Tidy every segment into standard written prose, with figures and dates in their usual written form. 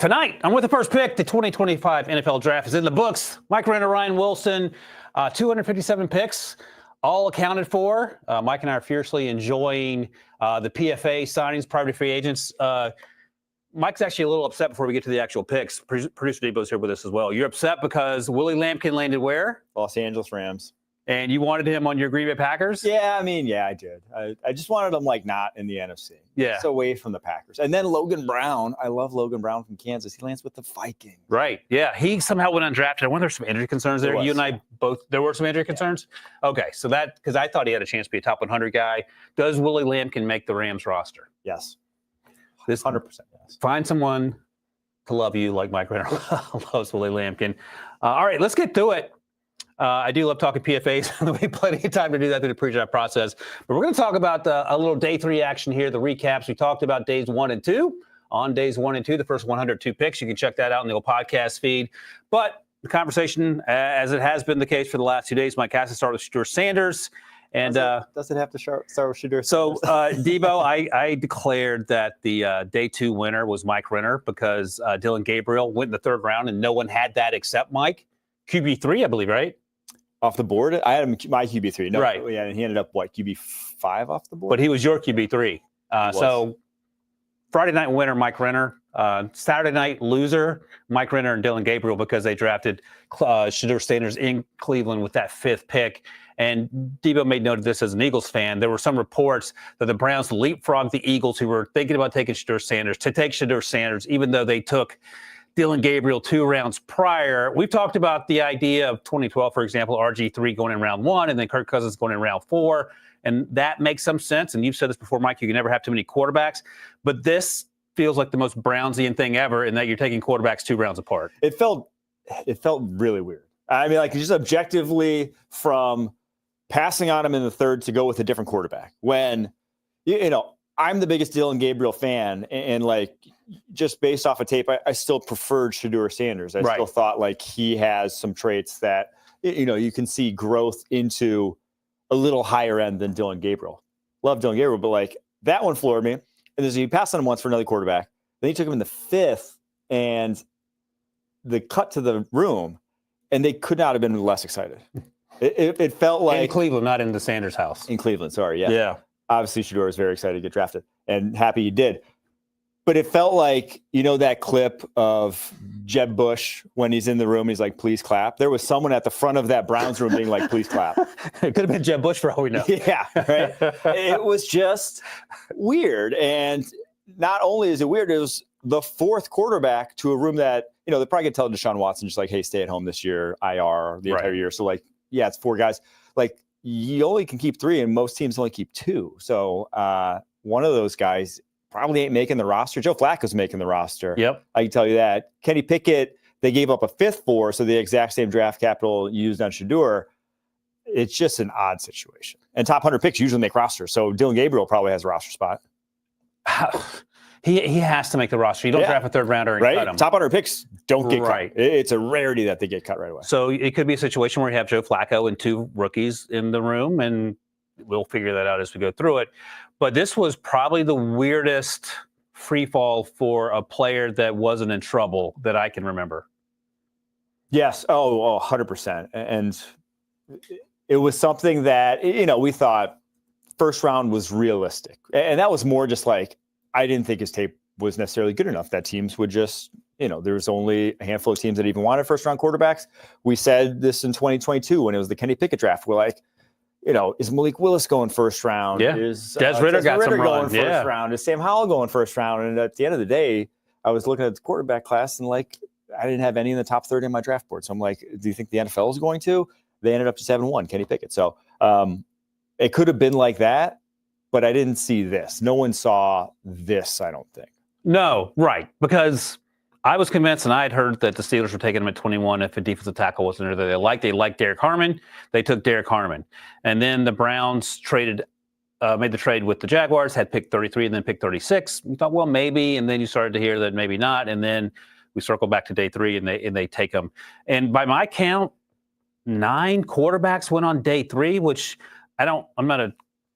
Tonight, I'm with the first pick. The 2025 NFL Draft is in the books. Mike Renner, Ryan Wilson, 257 picks, all accounted for. Mike and I are fiercely enjoying the PFA signings, private free agents. Mike's actually a little upset before we get to the actual picks. Producer Debo's here with us as well. You're upset because Willie Lampkin landed where? Los Angeles Rams. And you wanted him on your Green Bay Packers? Yeah, I did. I just wanted him not in the NFC. Yeah. Just away from the Packers. And then Logan Brown. I love Logan Brown from Kansas. He lands with the Vikings. Right. Yeah. He somehow went undrafted. I wonder if there's some injury concerns there. You and I both, there were some injury concerns? Okay. So that, because I thought he had a chance to be a top 100 guy. Does Willie Lampkin make the Rams roster? Yes. This 100% yes. Find someone to love you like Mike Renner loves Willie Lampkin. All right. Let's get through it. I do love talking PFAs. There'll be plenty of time to do that through the pre-draft process. But we're going to talk about a little day 3 action here, the recaps. We talked about days 1 and 2. On days 1 and 2, the first 102 picks. You can check that out in the old podcast feed. But the conversation, as it has been the case for the last 2 days, Mike has to start with Shedeur Sanders. And does it have to start with Shedeur Sanders? So, Debo, I declared that the day 2 winner was Mike Renner because Dylan Gabriel went in the 3rd round, and no one had that except Mike. QB3, I believe, right? Off the board? I had him my QB3. No, right. Yeah, and he ended up, QB5 off the board? But he was your QB3. So Friday night winner, Mike Renner. Saturday night loser, Mike Renner and Dylan Gabriel, because they drafted Shedeur Sanders in Cleveland with that 5th pick. And Debo made note of this as an Eagles fan. There were some reports that the Browns leapfrogged the Eagles, who were thinking about taking Shedeur Sanders, to take Shedeur Sanders, even though they took Dylan Gabriel 2 rounds prior. We've talked about the idea of 2012, for example, RG3 going in round 1 and then Kirk Cousins going in round 4. And that makes some sense. And you've said this before, Mike, you can never have too many quarterbacks. But this feels like the most Brownsian thing ever in that you're taking quarterbacks 2 rounds apart. It felt really weird. I mean, just objectively from passing on him in the 3rd to go with a different quarterback. When, I'm the biggest Dylan Gabriel fan, and just based off of tape, I still preferred Shedeur Sanders. I still thought he has some traits that, you can see growth into a little higher end than Dylan Gabriel. Love Dylan Gabriel, but that one floored me. And then you passed on him once for another quarterback. Then you took him in the 5th, and the cut to the room, and they could not have been less excited. It felt like in Cleveland, not in the Sanders house. In Cleveland, sorry, yeah. Yeah. Obviously, Shedeur was very excited to get drafted, and happy he did. But it felt like, that clip of Jeb Bush when he's in the room, he's like, please clap. There was someone at the front of that Browns room being like, please clap. It could have been Jeb Bush for all we know. Yeah, right. It was just weird. And not only is it weird, it was the 4th quarterback to a room that, they probably could tell Deshaun Watson just hey, stay at home this year, IR the entire year. So yeah, it's 4 guys. You only can keep 3, and most teams only keep 2. So one of those guys probably ain't making the roster. Joe Flacco's making the roster. Yep. I can tell you that. Kenny Pickett, they gave up a 5th for, so the exact same draft capital used on Shedeur. It's just an odd situation. And top 100 picks usually make rosters. So Dylan Gabriel probably has a roster spot. He has to make the roster. You don't draft a 3rd rounder and cut him. Top 100 picks don't get cut. It's a rarity that they get cut right away. So it could be a situation where you have Joe Flacco and 2 rookies in the room, and we'll figure that out as we go through it. But this was probably the weirdest free fall for a player that wasn't in trouble that I can remember. Yes. 100%. And it was something that, we thought 1st round was realistic. And that was more just I didn't think his tape was necessarily good enough that teams would just, there's only a handful of teams that even wanted 1st round quarterbacks. We said this in 2022 when it was the Kenny Pickett draft. We're is Malik Willis going 1st round? Yeah. Is Des Ridder got some going run. 1st round? Is Sam Howell going 1st round? And at the end of the day, I was looking at the quarterback class and I didn't have any in the top 30 on my draft board. So I'm do you think the NFL is going to? They ended up to 7-1, Kenny Pickett. So it could have been like that, but I didn't see this. No one saw this, I don't think. No, right. Because I was convinced, and I had heard that the Steelers were taking him at 21 if a defensive tackle wasn't there that they liked. They liked Derek Harmon. They took Derek Harmon. And then the Browns made the trade with the Jaguars, had pick 33 and then pick 36. We thought, well, maybe. And then you started to hear that maybe not. And then we circled back to day 3 and they take him. And by my count, 9 quarterbacks went on day 3, which I'm not a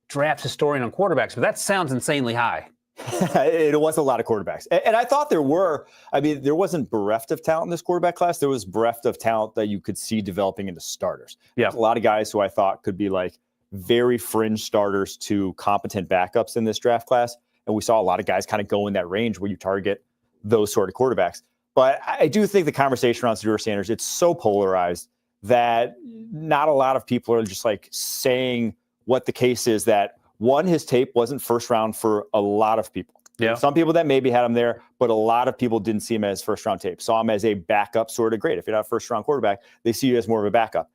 draft historian on quarterbacks, but that sounds insanely high. It was a lot of quarterbacks. And I thought there wasn't bereft of talent in this quarterback class. There was bereft of talent that you could see developing into starters. Yeah. There's a lot of guys who I thought could be like very fringe starters to competent backups in this draft class. And we saw a lot of guys kind of go in that range where you target those sort of quarterbacks. But I do think the conversation around Shedeur Sanders, it's so polarized that not a lot of people are just like saying what the case is that, one, his tape wasn't first round for a lot of people. Yeah. Some people that maybe had him there, but a lot of people didn't see him as first round tape, saw him as a backup sort of grade. If you're not a first round quarterback, they see you as more of a backup.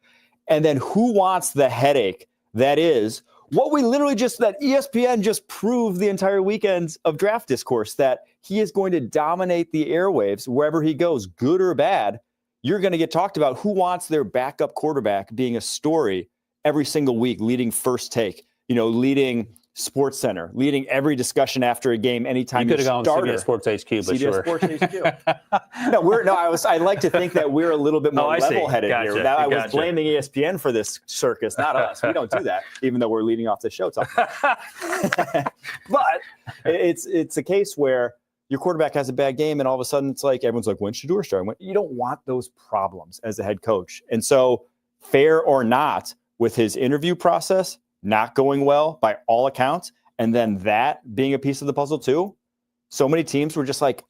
And then who wants the headache that is what we literally that ESPN just proved the entire weekend of draft discourse, that he is going to dominate the airwaves wherever he goes, good or bad. You're going to get talked about. Who wants their backup quarterback being a story every single week, leading First Take, leading Sports Center, leading every discussion after a game anytime you could have gone CBS Sports HQ, but CBS Sports HQ. I like to think that we're a little bit more level-headed here. Now, I was blaming ESPN for this circus, not us. We don't do that, even though we're leading off the show talking. But it's a case where your quarterback has a bad game, and all of a sudden it's like everyone's like, when's Shedeur starting? You don't want those problems as a head coach. And so, fair or not, with his interview process not going well by all accounts, and then that being a piece of the puzzle too, so many teams were just like,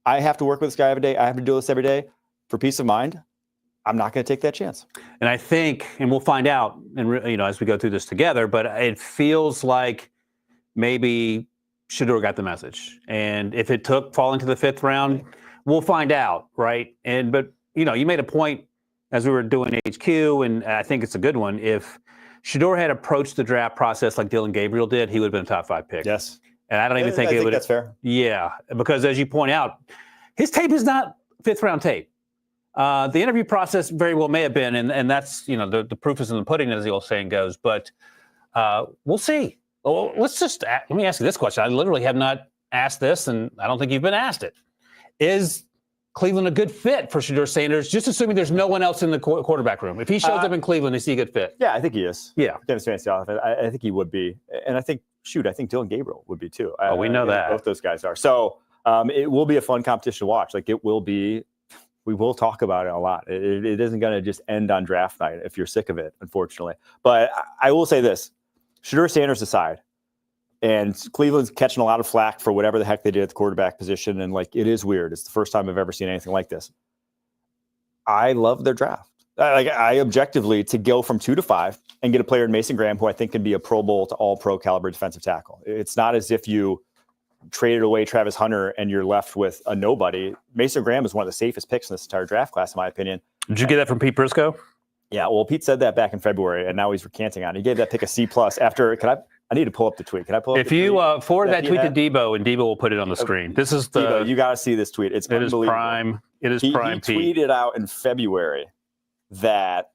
I have to work with this guy every day. I have to do this every day for peace of mind. I'm not going to take that chance. And I think, and we'll find out, and as we go through this together, but it feels like maybe Shedeur got the message. And if it took falling to the 5th round, we'll find out, right? But you made a point as we were doing HQ, and I think it's a good one. If Shedeur had approached the draft process like Dillon Gabriel did, he would have been a top 5 pick. Yes. And I don't even think it would. That's fair. Yeah, because as you point out, his tape is not 5th round tape. The interview process very well may have been, and that's, the proof is in the pudding, as the old saying goes. But we'll see. Well, let me ask you this question. I literally have not asked this, and I don't think you've been asked it. Is Cleveland a good fit for Shedeur Sanders, just assuming there's no one else in the quarterback room? If he shows up in Cleveland, is he a good fit? Yeah, I think he is. Yeah. I think he would be. And I think Dillon Gabriel would be too. We know that. Both those guys are. So it will be a fun competition to watch. We will talk about it a lot. It isn't going to just end on draft night if you're sick of it, unfortunately. But I will say this, Shedeur Sanders aside, and Cleveland's catching a lot of flack for whatever the heck they did at the quarterback position. And it is weird. It's the first time I've ever seen anything like this. I love their draft. I objectively, to go from 2 to 5 and get a player in Mason Graham, who I think can be a Pro Bowl to all pro caliber defensive tackle. It's not as if you traded away Travis Hunter and you're left with a nobody. Mason Graham is one of the safest picks in this entire draft class, in my opinion. Did you get that from Pete Prisco? Yeah, well, Pete said that back in February, and now he's recanting on it. He gave that pick a C+ after. I need to pull up the tweet. Can I pull up if you forward that tweet to Debo, and Debo will put it on the screen. This is Debo, you got to see this tweet. It's unbelievable. It is prime. He tweeted out in February that,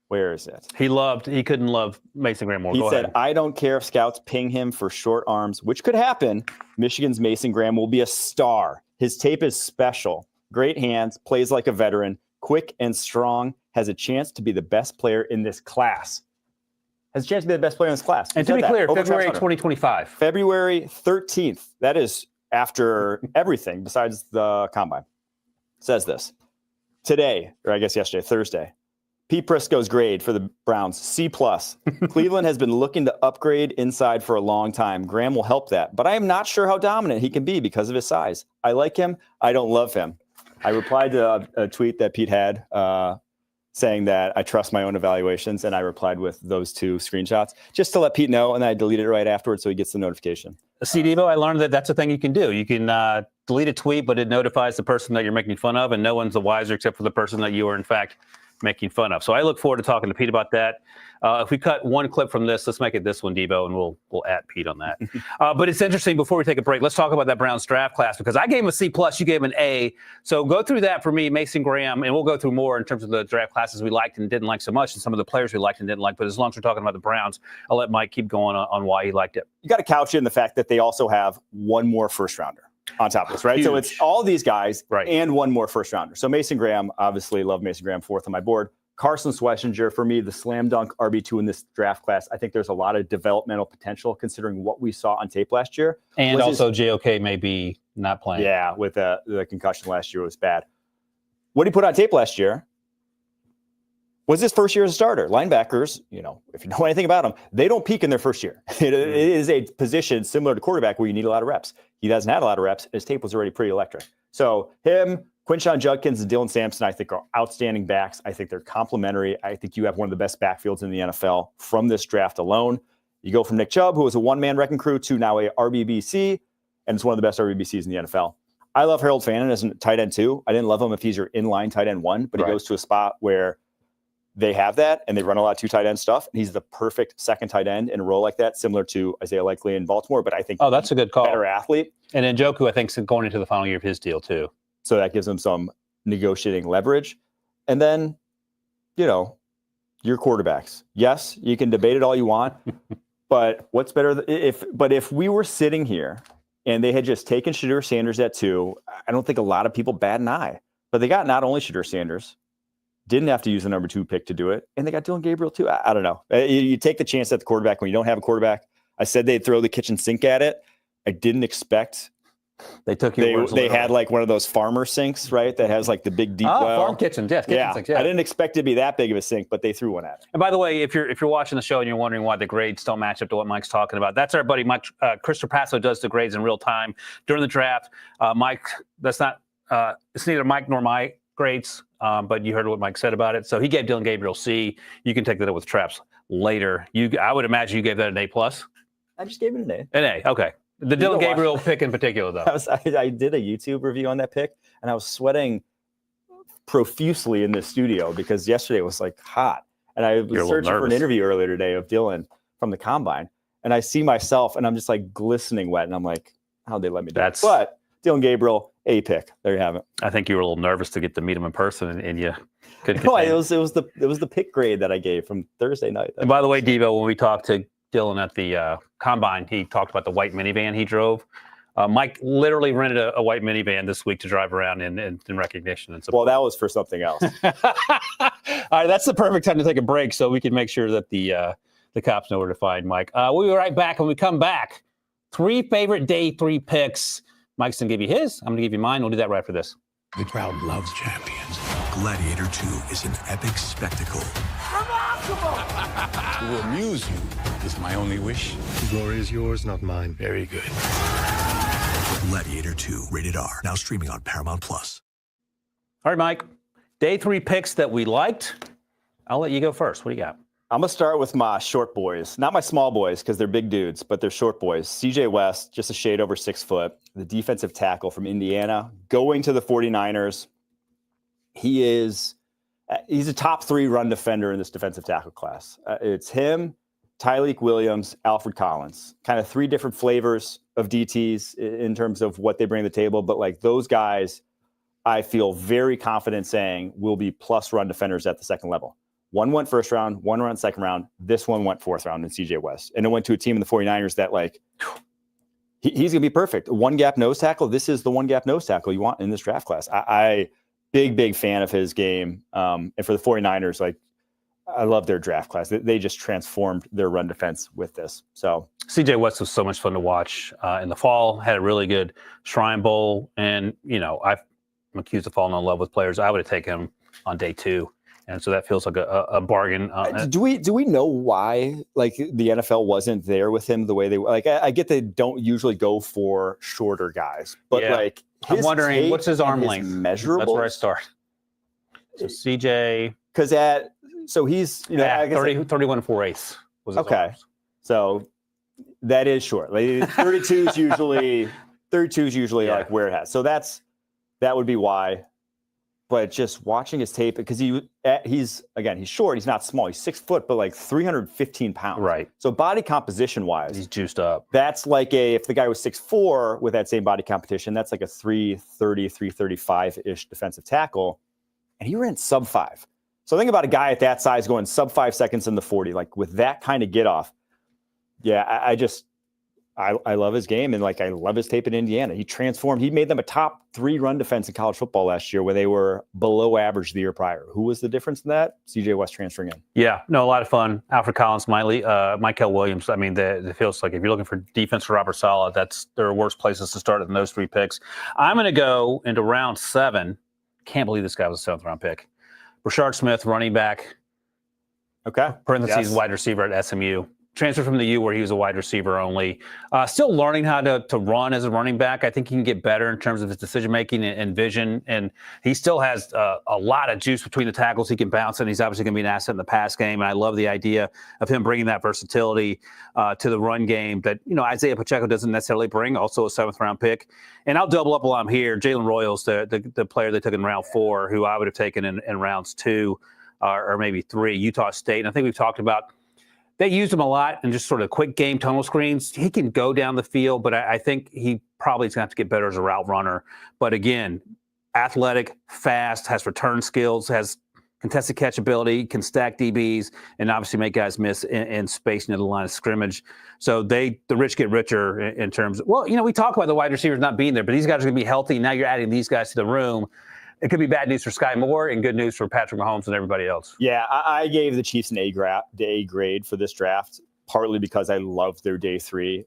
where is it? He couldn't love Mason Graham more. He Go said, ahead. I don't care if scouts ping him for short arms, which could happen. Michigan's Mason Graham will be a star. His tape is special. Great hands, plays like a veteran, quick and strong, has a chance to be the best player in this class. Has a chance to be the best player in this class. And to be clear, February 2025. February 13th. That is after everything besides the combine. Says this. Today, or I guess yesterday, Thursday, Pete Prisco's grade for the Browns, C+. Cleveland has been looking to upgrade inside for a long time. Graham will help that, but I am not sure how dominant he can be because of his size. I like him. I don't love him. I replied to a tweet that Pete had saying that I trust my own evaluations, and I replied with those 2 screenshots just to let Pete know, and I deleted it right afterwards so he gets the notification. See, Devo, I learned that that's a thing you can do. You can delete a tweet, but it notifies the person that you're making fun of, and no one's the wiser except for the person that you are, in fact, making fun of. So I look forward to talking to Pete about that. If we cut one clip from this, let's make it this one, Debo, and we'll at Pete on that. But it's interesting, before we take a break, let's talk about that Browns draft class, because I gave him a C+, you gave him an A. So go through that for me, Mason Graham, and we'll go through more in terms of the draft classes we liked and didn't like so much, and some of the players we liked and didn't like. But as long as we're talking about the Browns, I'll let Mike keep going on why he liked it. You got to couch in the fact that they also have one more first rounder on top of this, right? Huge. So it's all these guys right, and one more first rounder. So Mason Graham, obviously love Mason Graham, 4th on my board. Carson Schlesinger, for me, the slam dunk RB2 in this draft class. I think there's a lot of developmental potential considering what we saw on tape last year. And also JOK may be not playing. Yeah, with the concussion last year was bad. What he put on tape last year was his first year as a starter. Linebackers, if you know anything about them, they don't peak in their first year. It is a position similar to quarterback where you need a lot of reps. He hasn't had a lot of reps. His tape was already pretty electric. So him, Quinshon Judkins, and Dylan Sampson, I think, are outstanding backs. I think they're complementary. I think you have one of the best backfields in the NFL from this draft alone. You go from Nick Chubb, who was a one-man wrecking crew, to now a RBBC, and it's one of the best RBBCs in the NFL. I love Harold Fannin as a tight end, too. I didn't love him if he's your inline tight end 1, but he goes to a spot where they have that, and they run a lot of 2 tight end stuff. And he's the perfect second tight end in a role like that, similar to Isaiah Likely in Baltimore, but I think that's a good call. Better athlete. And then Njoku, I think, is going into the final year of his deal, too. So that gives him some negotiating leverage. And then, your quarterbacks. Yes, you can debate it all you want, but what's better if we were sitting here and they had just taken Shedeur Sanders at 2, I don't think a lot of people bat an eye. But they got not only Shedeur Sanders, didn't have to use the number 2 pick to do it, and they got Dylan Gabriel too. I don't know. You take the chance at the quarterback when you don't have a quarterback. I said they'd throw the kitchen sink at it. I didn't expect. They took They had like one of those farmer sinks, right? That has like the big deep well. Farm kitchens, yes. Kitchen sinks, yeah. I didn't expect it to be that big of a sink, but they threw one at it. And by the way, if you're watching the show and you're wondering why the grades don't match up to what Mike's talking about, that's our buddy Mike. Chris Trapasso does the grades in real time during the draft. Mike, it's neither Mike nor my grades, but you heard what Mike said about it. So he gave Dylan Gabriel C. You can take that up with Traps later. I would imagine you gave that an A+. I just gave it an A. An A, okay. The Dylan Gabriel pick in particular, though. I did a YouTube review on that pick, and I was sweating profusely in the studio because yesterday was like hot. And I was searching for an interview earlier today of Dylan from the Combine, and I see myself, and I'm just like glistening wet, and I'm like, how'd they let me do it? But Dylan Gabriel, A pick. There you have it. I think you were a little nervous to get to meet him in person, and you couldn't. No, it was the pick grade that I gave from Thursday night. And by the way, Devo, when we talked to Dylan at the Combine, he talked about the white minivan he drove. Mike literally rented a white minivan this week to drive around in recognition. And well, that was for something else. All right, that's the perfect time to take a break so we can make sure that the cops know where to find Mike. We'll be right back. When we come back, 3 favorite day 3 picks. Mike's going to give you his. I'm going to give you mine. We'll do that right for this. The crowd loves champions. Gladiator 2 is an epic spectacle. Remarkable! To amuse you is my only wish. The glory is yours, not mine. Very good. Gladiator 2, rated R. Now streaming on Paramount+. All right, Mike. Day 3 picks that we liked. I'll let you go first. What do you got? I'm going to start with my short boys. Not my small boys because they're big dudes, but they're short boys. CJ West, just a shade over 6 foot. The defensive tackle from Indiana, going to the 49ers. He's a top 3 run defender in this defensive tackle class. It's him, Tyleik Williams, Alfred Collins. Kind of 3 different flavors of DTs in terms of what they bring to the table. But like those guys, I feel very confident saying will be plus run defenders at the second level. One went first round, one went second round. This one went 4th round in CJ West. And it went to a team in the 49ers that like, he's going to be perfect. One gap nose tackle. This is the one gap nose tackle you want in this draft class. I big fan of his game. And for the 49ers, like I love their draft class. They just transformed their run defense with this. So CJ West was so much fun to watch in the fall, had a really good Shrine Bowl. And, I'm accused of falling in love with players. I would have taken him on day 2. And so that feels like a bargain. Do we know why like the NFL wasn't there with him the way they like? I get they don't usually go for shorter guys, but like I'm wondering what's his arm length? Measurable. That's where I start. So CJ, because he's 31 4/8 was his arms. So that is short. Like 32 is usually like where it has. So that would be why. But just watching his tape, because he's short, he's not small, he's 6 foot, but like 315 pounds. Right. So body composition wise, he's juiced up. That's like if the guy was 6'4" with that same body competition, that's like a 330, 335-ish defensive tackle. And he ran sub 5. So think about a guy at that size going sub 5 seconds in the 40, like with that kind of get off. Yeah, I love his game, and I love his tape in Indiana. He transformed. He made them a top 3 run defense in college football last year, where they were below average the year prior. Who was the difference in that? CJ West transferring in. Yeah, no, a lot of fun. Alfred Collins, Michael Williams. I mean, it feels like if you're looking for defense for Robert Saleh, there are worse places to start than those 3 picks. I'm going to go into round 7. Can't believe this guy was a 7th round pick. Rashard Smith, running back. Okay. Parentheses, wide receiver at SMU. Transferred from the U, where he was a wide receiver only. Still learning how to run as a running back. I think he can get better in terms of his decision making and vision. And he still has a lot of juice between the tackles. He can bounce, and he's obviously going to be an asset in the pass game. And I love the idea of him bringing that versatility to the run game that Isaiah Pacheco doesn't necessarily bring. Also a 7th round pick. And I'll double up while I'm here. Jalen Royals, the player they took in round 4, who I would have taken in rounds 2 or maybe 3. Utah State. And I think we've talked about. They used him a lot in just sort of quick game tunnel screens. He can go down the field, but I think he probably is going to have to get better as a route runner. But again, athletic, fast, has return skills, has contested catch ability, can stack DBs, and obviously make guys miss in space near the line of scrimmage. So the rich get richer in terms of, we talk about the wide receivers not being there, but these guys are going to be healthy. Now you're adding these guys to the room. It could be bad news for Sky Moore and good news for Patrick Mahomes and everybody else. Yeah, I gave the Chiefs an A grade for this draft, partly because I love their day 3.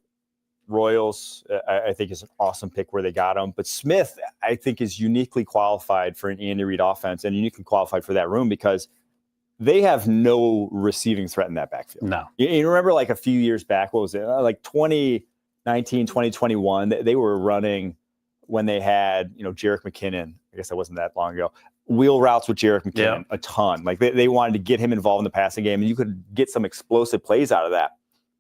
Royals, I think, is an awesome pick where they got him. But Smith, I think, is uniquely qualified for an Andy Reid offense and uniquely qualified for that room because they have no receiving threat in that backfield. No. You remember a few years back, what was it? 2019, 2021, they were running when they had, Jerick McKinnon. I guess that wasn't that long ago. Wheel routes with Jerick McKinnon, a ton. They wanted to get him involved in the passing game, and you could get some explosive plays out of that.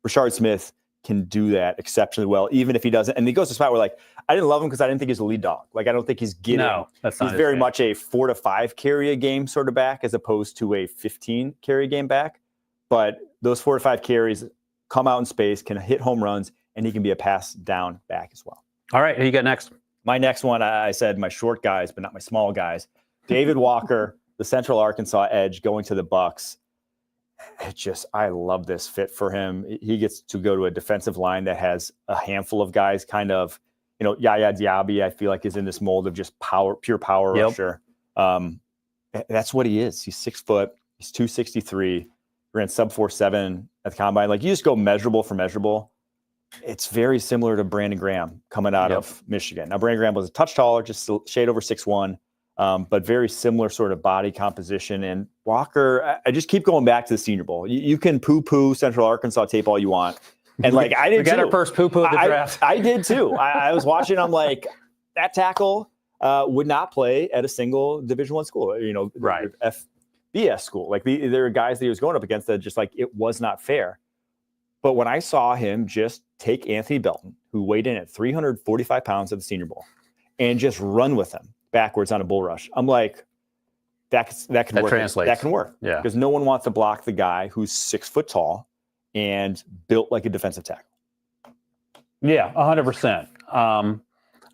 Rashard Smith can do that exceptionally well, even if he doesn't. And he goes to a spot where, I didn't love him because I didn't think he's a lead dog. I don't think he's getting. No, that's not. He's very much a 4 to 5 carry a game sort of back, as opposed to a 15 carry game back. But those 4 to 5 carries come out in space, can hit home runs, and he can be a pass down back as well. All right, who you got next? My next one, I said my short guys, but not my small guys. David Walker, the Central Arkansas edge, going to the Bucs. I love this fit for him. He gets to go to a defensive line that has a handful of guys, kind of, Yaya Diaby, I feel like, is in this mold of just pure power rusher. That's what he is. He's 6 foot. He's 263. Ran sub 4.7 at the combine. You just go measurable for measurable. It's very similar to Brandon Graham coming out of Michigan. Now, Brandon Graham was a touch taller, just a shade over 6'1", but very similar sort of body composition. And Walker, I just keep going back to the Senior Bowl. You can poo-poo Central Arkansas tape all you want. And I did we got our first poo-poo at the draft. I did too. I was watching, I'm like, that tackle would not play at a single Division I school, right. FBS school. There are guys that he was going up against that just it was not fair. But when I saw him just take Anthony Belton, who weighed in at 345 pounds at the Senior Bowl, and just run with him backwards on a bull rush, I'm like, that can work. Translates. That can work. Yeah. Because no one wants to block the guy who's 6 foot tall and built like a defensive tackle. Yeah, 100%.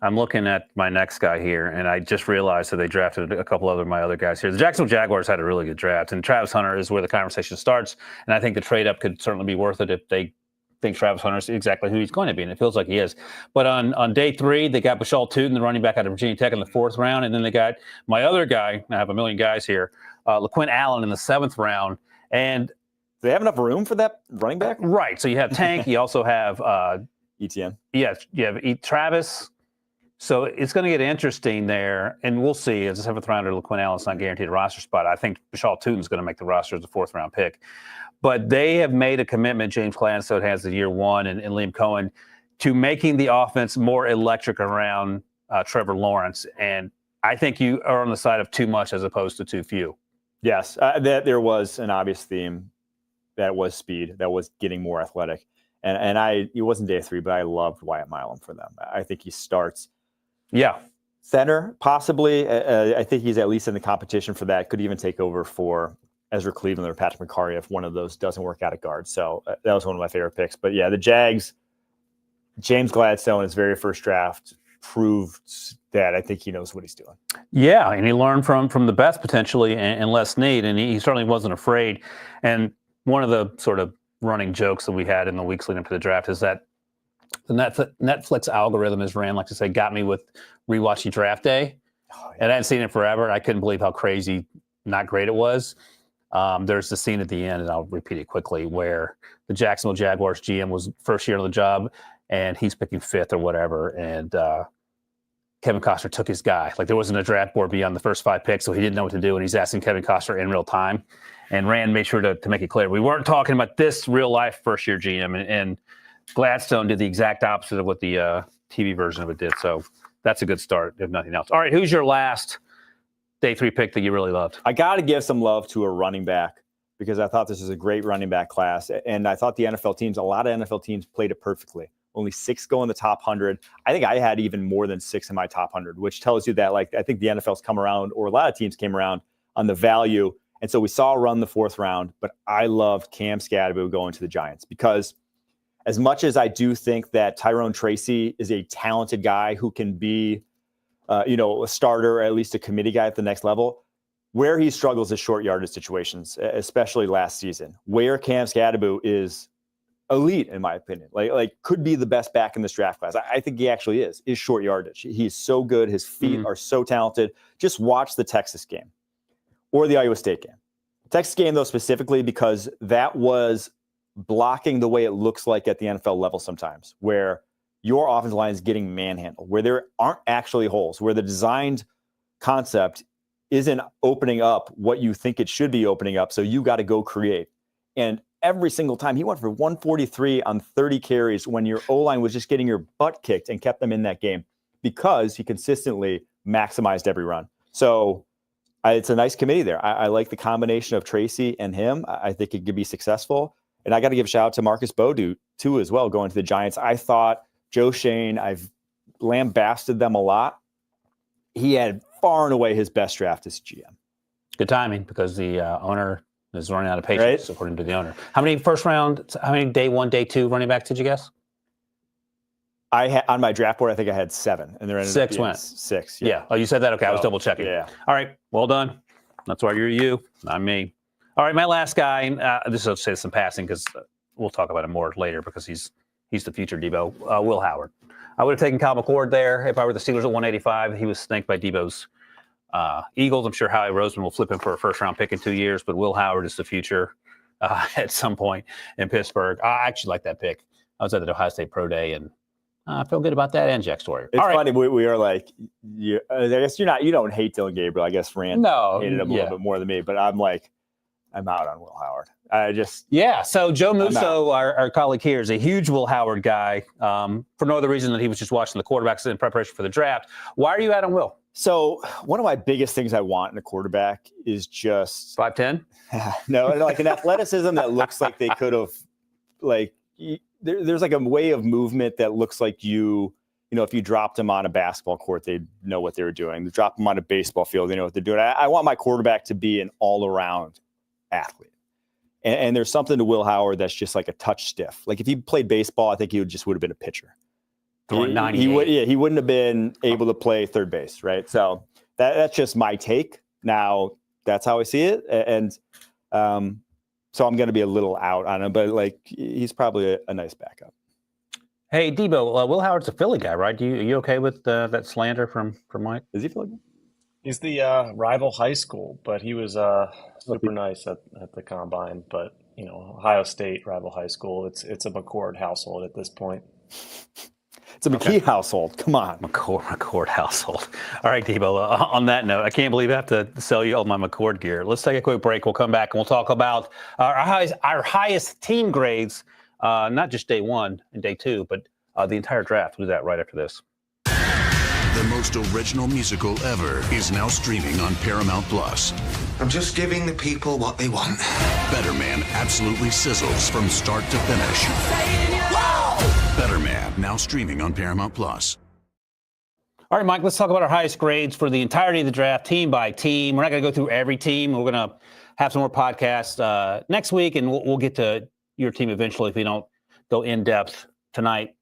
I'm looking at my next guy here, and I just realized that they drafted a couple of my other guys here. The Jacksonville Jaguars had a really good draft, and Travis Hunter is where the conversation starts. And I think the trade-up could certainly be worth it if they think Travis Hunter is exactly who he's going to be, and it feels like he is. But on day 3, they got Bashal Tootin, the running back out of Virginia Tech, in the 4th round, and then they got my other guy. I have a million guys here, LaQuint Allen in the 7th round. And do they have enough room for that running back? Right. So you have Tank. You also have ETN. Yeah, you have Travis. So it's going to get interesting there, and we'll see. As a 7th rounder, LaQuint Allen's not guaranteed a roster spot. I think Bashal Tootin's going to make the roster as a 4th round pick. But they have made a commitment, James Gladstone has the year 1, and Liam Cohen, to making the offense more electric around Trevor Lawrence. And I think you are on the side of too much as opposed to too few. Yes, that there was an obvious theme. That was speed. That was getting more athletic. And it wasn't day 3, but I loved Wyatt Milam for them. I think he starts. Yeah. Center, possibly. I think he's at least in the competition for that. Could even take over for Ezra Cleveland or Patrick McCarry if one of those doesn't work out at guard. So that was one of my favorite picks. But yeah, the Jags, James Gladstone, his very first draft, proved that I think he knows what he's doing. Yeah, and he learned from the best potentially and Les Snead, and he certainly wasn't afraid. And one of the sort of running jokes that we had in the weeks leading up to the draft is that the Netflix algorithm, as Rand likes to say, got me with rewatching Draft Day. Oh, yeah. And I hadn't seen it forever. I couldn't believe how crazy not great it was. There's the scene at the end, and I'll repeat it quickly, where the Jacksonville Jaguars GM was first year on the job, and he's picking fifth or whatever, and Kevin Costner took his guy. Like, there wasn't a draft board beyond the first 5 picks, so he didn't know what to do, and he's asking Kevin Costner in real time. And Rand made sure to make it clear. We weren't talking about this real-life first-year GM, and Gladstone did the exact opposite of what the TV version of it did. So that's a good start, if nothing else. All right, who's your last day 3 pick that you really loved? I got to give some love to a running back because I thought this was a great running back class, and I thought a lot of NFL teams played it perfectly. Only 6 go in the top 100. I think I had even more than 6 in my top 100, which tells you that, like, I think the NFL's come around, or a lot of teams came around on the value. And so we saw a run the 4th round, but I loved Cam Skadaboo going to the Giants because as much as I do think that Tyrone Tracy is a talented guy who can be, a starter, or at least a committee guy at the next level, where he struggles is short yardage situations, especially last season, where Cam Skadaboo is elite, in my opinion, like could be the best back in this draft class. I think he actually is short yardage. He's so good. His feet are so talented. Just watch the Texas game or the Iowa State game. Texas game, though, specifically because that was blocking the way it looks like at the NFL level sometimes, where your offensive line is getting manhandled, where there aren't actually holes, where the designed concept isn't opening up what you think it should be opening up. So you got to go create. And every single time he went for 143 on 30 carries when your O-line was just getting your butt kicked and kept them in that game because he consistently maximized every run. So it's a nice committee there. I like the combination of Tracy and him. I think it could be successful. And I got to give a shout out to Marcus Bodu too, as well, going to the Giants. I thought Joe Shane, I've lambasted them a lot. He had far and away his best draft as GM. Good timing because the owner is running out of patience, right? According to the owner. How many day 1, day 2 running backs did you guess? I had on my draft board, I think I had 7, and there ended 6 up being went. 6. Yeah. Oh, you said that? Okay, I was double checking. Yeah. All right. Well done. That's why you're you, not me. All right, my last guy. This will say some passing because we'll talk about him more later because he's the future Debo. Will Howard. I would have taken Kyle McCord there if I were the Steelers at 185. He was snanked by Debo's Eagles. I'm sure Howie Roseman will flip him for a first-round pick in 2 years, but Will Howard is the future at some point in Pittsburgh. I actually like that pick. I was at the Ohio State Pro Day, and I feel good about that and Jack Story. It's funny. We are like, I guess you don't hate Dylan Gabriel. I guess Rand hated him a little bit more than me, but I'm like, I'm out on Will Howard. So Joe Musso, our colleague here, is a huge Will Howard guy for no other reason than he was just watching the quarterbacks in preparation for the draft. Why are you out on Will? So one of my biggest things I want in a quarterback is just 5'10". No, like an athleticism that looks like they could have, like there's like a way of movement that looks like if you dropped them on a basketball court, they'd know what they were doing. You drop them on a baseball field, they know what they're doing. I want my quarterback to be an all-around athlete. And there's something to Will Howard that's just like a touch stiff. Like if he played baseball, I think he would have been a pitcher. Throwing 98. He wouldn't have been able to play third base, right? So that's just my take. Now, that's how I see it. And so I'm going to be a little out on him, but like he's probably a nice backup. Hey, Debo, Will Howard's a Philly guy, right? Are you okay with that slander from Mike? Is he Philly? He's the rival high school, but he was super nice at the combine. But Ohio State rival high school. It's a McCord household at this point. It's a McKee household. Come on. McCord household. All right, Debo, on that note, I can't believe I have to sell you all my McCord gear. Let's take a quick break. We'll come back and we'll talk about our highest team grades, not just day 1 and day 2, but the entire draft. We'll do that right after this. The most original musical ever is now streaming on Paramount Plus. I'm just giving the people what they want. Better Man absolutely sizzles from start to finish. Better Man, now streaming on Paramount Plus. All right, Mike, let's talk about our highest grades for the entirety of the draft, team by team. We're not going to go through every team. We're going to have some more podcasts next week, and we'll get to your team eventually if we don't go in depth tonight.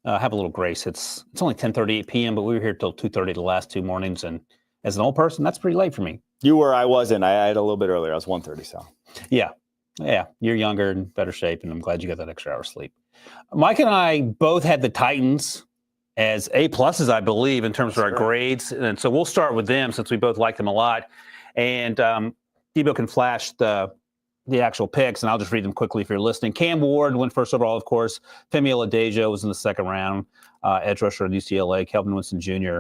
Have a little grace. It's only 10:38 p.m., but we were here till 2:30 the last 2 mornings, and as an old person, that's pretty late for me. You were, I wasn't. I had a little bit earlier. I was 1:30, so. Yeah. Yeah, you're younger and better shape, and I'm glad you got that extra hour of sleep. Mike and I both had the Titans as A pluses, I believe, in terms of our grades. And so we'll start with them since we both like them a lot. And Debo can flash the actual picks, and I'll just read them quickly if you're listening. Cam Ward went first overall, of course. Femi Oladejo was in the second round. Edge rusher at UCLA. Kelvin Winston Jr.,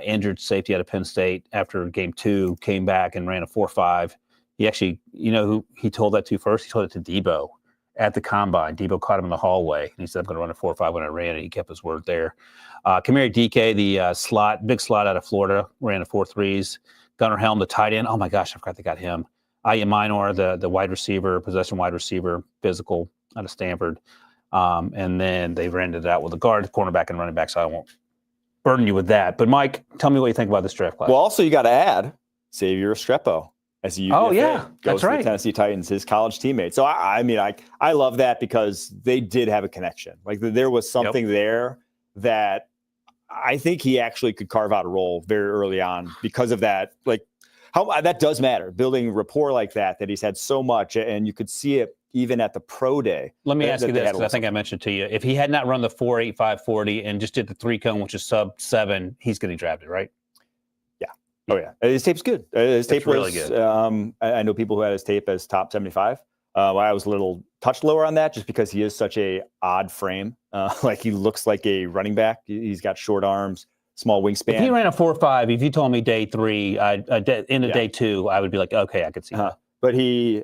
injured safety out of Penn State after game 2, came back and ran a 4.5. He actually, you know who he told that to first? He told it to Debo at the combine. Debo caught him in the hallway, and he said, I'm going to run a 4.5 when I ran it. He kept his word there. Kamari DK, the big slot out of Florida, ran a 4.3s. Gunnar Helm, the tight end. Oh, my gosh, I forgot they got him. Aya Minor, the wide receiver, possession wide receiver, physical out of Stanford. And then they ran it out with a guard, cornerback, and running back, so I won't burden you with that. But, Mike, tell me what you think about this draft class. Well, also, you got to add Xavier Restrepo. As a UDFA, that's right. The Tennessee Titans, his college teammate. So I mean, I love that because they did have a connection. Like there was something there that I think he actually could carve out a role very early on because of that. Like how that does matter, building rapport like that he's had so much, and you could see it even at the pro day. Let me ask you this, because I think I mentioned to you, if he had not run the 4.85 40 and just did the 3-cone, which is sub 7, he's getting drafted, right? Oh, yeah. His tape's good. His tape was really good. I know people who had his tape as top 75. I was a little touch lower on that just because he is such a odd frame. Like he looks like a running back. He's got short arms, small wingspan. If he ran a 4.5, if you told me day 3, day 2, I would be like, okay, I could see that. But he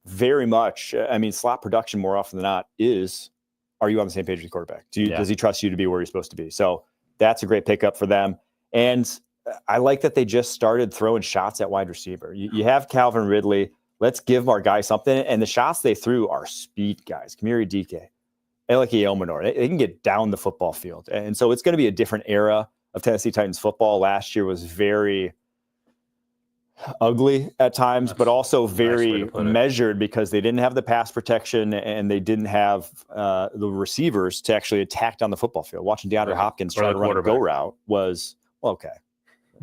very much, slot production more often than not is, are you on the same page with the quarterback? Does he trust you to be where you're supposed to be? So that's a great pickup for them. And I like that they just started throwing shots at wide receiver. You have Calvin Ridley. Let's give our guy something. And the shots they threw are speed guys. Kamari DK, Eliki Elmanor. They can get down the football field. And so it's going to be a different era of Tennessee Titans football. Last year was very ugly at times, but also very measured because they didn't have the pass protection and they didn't have the receivers to actually attack down the football field. Watching DeAndre Hopkins try to run a go route was, well, okay.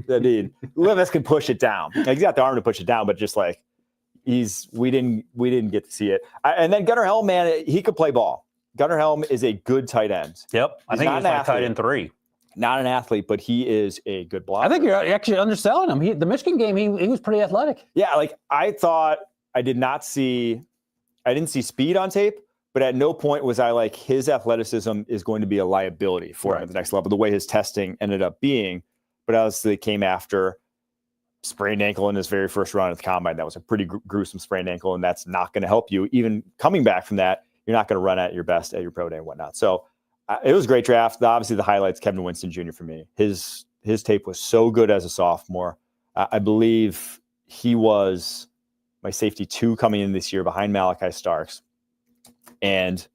I mean, Levis can push it down. He's got the arm to push it down, but just like we didn't get to see it. And then Gunnar Helm, man, he could play ball. Gunnar Helm is a good tight end. Yep, I think he's my tight end 3. Not an athlete, but he is a good blocker. I think you're actually underselling him. The Michigan game, he was pretty athletic. Yeah, like I thought I didn't see speed on tape, but at no point was I like his athleticism is going to be a liability for him at the next level, the way his testing ended up being. But obviously came after sprained ankle in his very first run at the combine. That was a pretty gruesome sprained ankle, and that's not going to help you. Even coming back from that, you're not going to run at your best at your pro day and whatnot. So it was a great draft. Obviously, the highlights, Kevin Winston Jr. for me. His tape was so good as a sophomore. I believe he was my safety 2 coming in this year behind Malachi Starks. And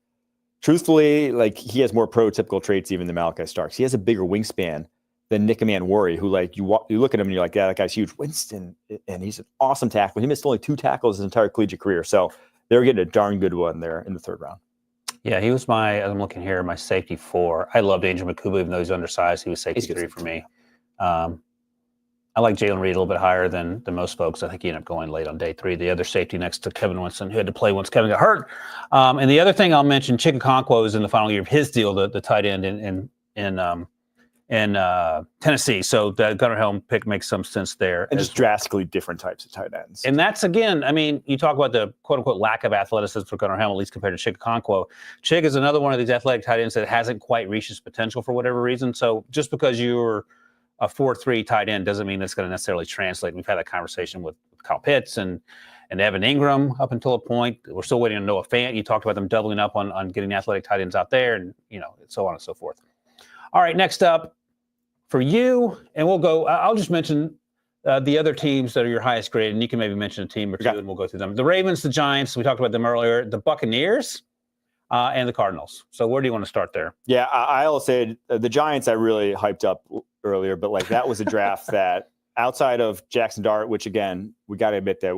truthfully, like he has more prototypical traits even than Malachi Starks. He has a bigger wingspan than Nick Worry, who like you look at him and you're like, yeah, that guy's huge. Winston, and he's an awesome tackler. He missed only 2 tackles his entire collegiate career. So they were getting a darn good one there in the 3rd round. Yeah, he was I'm looking here, my safety 4. I loved Angel McCuba, even though he's undersized. He was safety 3 for me. I like Jalen Reed a little bit higher than most folks. I think he ended up going late on day 3. The other safety next to Kevin Winston, who had to play once Kevin got hurt. And the other thing I'll mention, Chika Okonkwo is in the final year of his deal, the tight end in Tennessee. So the Gunnar Helm pick makes some sense there. And just drastically different types of tight ends. And that's, again, I mean, you talk about the quote-unquote lack of athleticism for Gunnar Helm, at least compared to Chika Okonkwo. Chika is another one of these athletic tight ends that hasn't quite reached his potential for whatever reason. So just because you're a 4.3 tight end doesn't mean that's going to necessarily translate. We've had that conversation with Kyle Pitts and Evan Ingram up until a point. We're still waiting on Noah Fant. You talked about them doubling up on getting athletic tight ends out there and, so on and so forth. All right, next up for you, and we'll go, I'll just mention the other teams that are your highest grade, and you can maybe mention a team or two, and we'll go through them. The Ravens, the Giants, we talked about them earlier, the Buccaneers, and the Cardinals. So where do you want to start there? Yeah, I'll say the Giants I really hyped up earlier, but like that was a draft that outside of Jackson Dart, which again, we got to admit that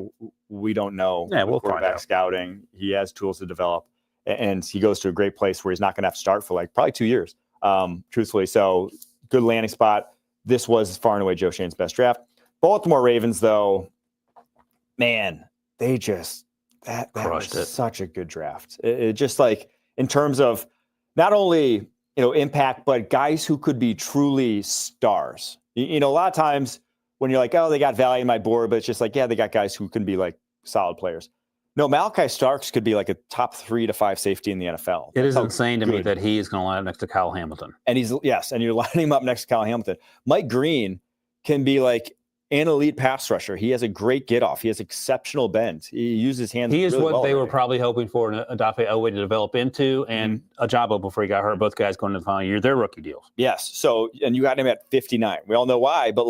we don't know. Yeah, we'll find out. Scouting, he has tools to develop, and he goes to a great place where he's not going to have to start for like probably 2 years, truthfully. So good landing spot. This was far and away Joe Shane's best draft. Baltimore Ravens, though, man, they just that Crushed was it. such a good draft. It just like in terms of not only impact, but guys who could be truly stars. A lot of times when you're like, oh, they got value in my board, but it's just like, yeah, they got guys who can be like solid players. No, Malachi Starks could be like a top 3 to 5 safety in the NFL. It is insane to me that he is going to line up next to Kyle Hamilton. And and you're lining him up next to Kyle Hamilton. Mike Green can be like an elite pass rusher. He has a great get off. He has exceptional bend. He uses his hands. He is really what well they were already. probably hoping for an Odafe Owe to develop into, and Ajabo before he got hurt. Both guys going into the final year. They're rookie deals. Yes. So, and you got him at 59. We all know why, but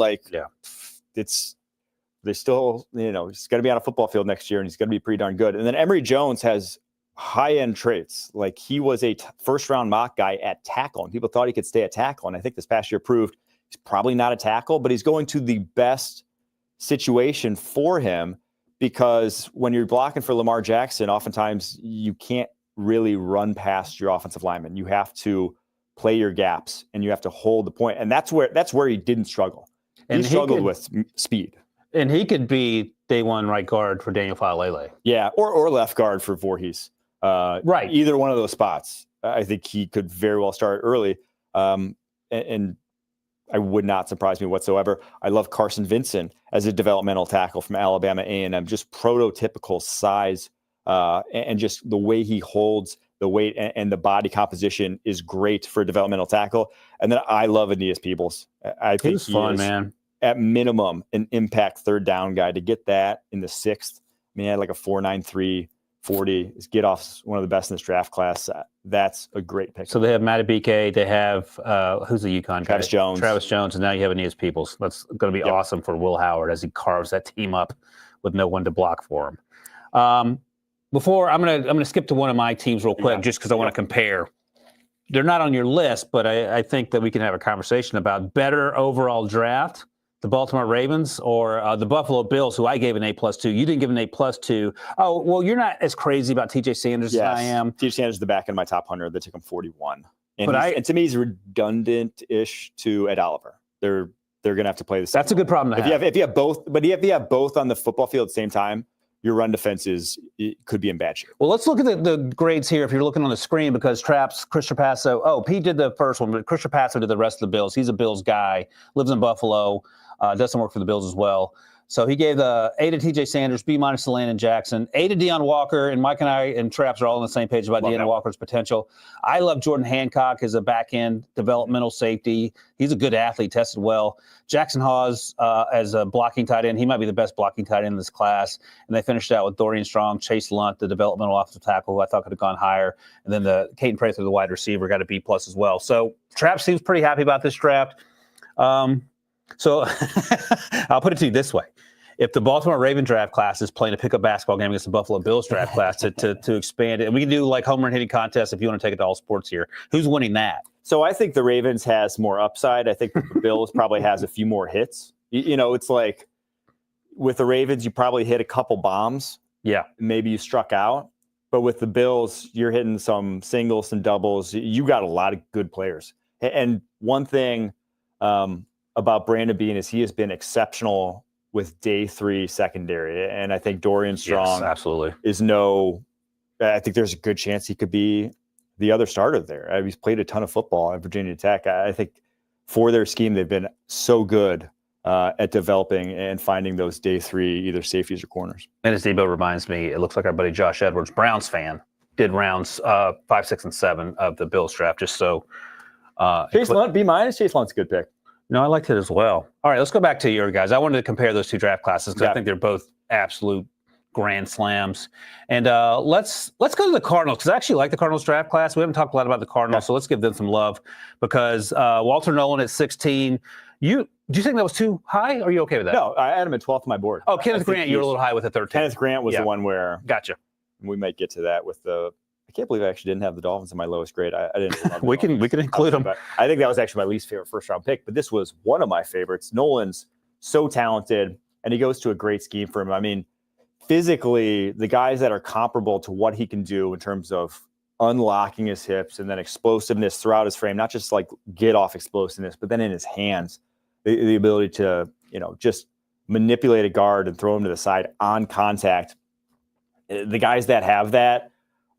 they still, he's going to be on a football field next year and he's going to be pretty darn good. And then Emory Jones has high-end traits. Like he was a first-round mock guy at tackle, and people thought he could stay at tackle. And I think this past year proved he's probably not a tackle, but he's going to the best situation for him, because when you're blocking for Lamar Jackson, oftentimes you can't really run past your offensive lineman. You have to play your gaps and you have to hold the point. And that's where he didn't struggle. He struggled with speed. And he could be day one right guard for Daniel Faalele. Yeah, or left guard for Voorhees. Right. Either one of those spots. I think he could very well start early. And I would not surprise me whatsoever. I love Carson Vincent as a developmental tackle from Alabama A&M. Just prototypical size and just the way he holds the weight and the body composition is great for a developmental tackle. And then I love Aeneas Peebles. I think He's fun, man. At minimum, an impact third down guy. To get that in the 6th, he had like a 4.93 40. His get off's one of the best in this draft class. That's a great pick. So they have Matabike. They have who's the UConn Travis guy? Jones. Travis Jones, and now you have Aeneas Peebles. That's going to be awesome for Will Howard as he carves that team up with no one to block for him. Before I'm gonna skip to one of my teams real quick, just because I want to compare. They're not on your list, but I think that we can have a conversation about better overall draft. The Baltimore Ravens or the Buffalo Bills, who I gave an A+ to. You didn't give an A+ to. Oh, well, you're not as crazy about TJ Sanders as I am. TJ Sanders is the back end of my top 100. They took him 41. And to me, he's redundant-ish to Ed Oliver. They're going to have to play the same. That's a good problem to have. If you have both, but if you have both on the football field at the same time, your run defense could be in bad shape. Well, let's look at the grades here if you're looking on the screen, because Chris Trapasso, Pete did the first one, but Chris Trapasso did the rest of the Bills. He's a Bills guy, lives in Buffalo. Does some work for the Bills as well. So he gave the A to TJ Sanders, B- to Landon Jackson, A to Deion Walker, and Mike and I and Traps are all on the same page about Deion Walker's potential. I love Jordan Hancock as a back-end developmental safety. He's a good athlete, tested well. Jackson Hawes as a blocking tight end. He might be the best blocking tight end in this class. And they finished out with Dorian Strong, Chase Lunt, the developmental offensive tackle, who I thought could have gone higher. And then the Caden Prather, the wide receiver, got a B+ as well. So Traps seems pretty happy about this draft. So I'll put it to you this way. If the Baltimore Raven draft class is playing a pickup basketball game against the Buffalo Bills draft class to expand it, and we can do like home run hitting contests if you want to take it to all sports here. Who's winning that? So I think the Ravens has more upside. I think the Bills probably has a few more hits. It's like with the Ravens, you probably hit a couple bombs. Yeah. Maybe you struck out. But with the Bills, you're hitting some singles, some doubles. You got a lot of good players. And one thing about Brandon Beane is he has been exceptional with day 3 secondary. And I think Dorian Strong absolutely I think there's a good chance he could be the other starter there. He's played a ton of football at Virginia Tech. I think for their scheme, they've been so good at developing and finding those day 3, either safeties or corners. And as Debo reminds me, it looks like our buddy Josh Edwards, Browns fan, did rounds 5, 6, and 7 of the Bills draft, just so. Chase Lunt, B-. Chase Lunt's a good pick. No, I liked it as well. All right, let's go back to your guys. I wanted to compare those two draft classes because I think they're both absolute grand slams. And let's go to the Cardinals, because I actually like the Cardinals draft class. We haven't talked a lot about the Cardinals, so let's give them some love, because Walter Nolan at 16. Do you think that was too high? Or are you okay with that? No, I had him at 12th on my board. Oh, Kenneth Grant, you're a little high with the 13. Kenneth Grant was the one where gotcha. We might get to that with the. I can't believe I actually didn't have the Dolphins in my lowest grade. I didn't. we can include them. I think that was actually my least favorite first round pick, but this was one of my favorites. Nolan's so talented, and he goes to a great scheme for him. I mean, physically, the guys that are comparable to what he can do in terms of unlocking his hips and then explosiveness throughout his frame, not just like get off explosiveness, but then in his hands, the ability to just manipulate a guard and throw him to the side on contact. The guys that have that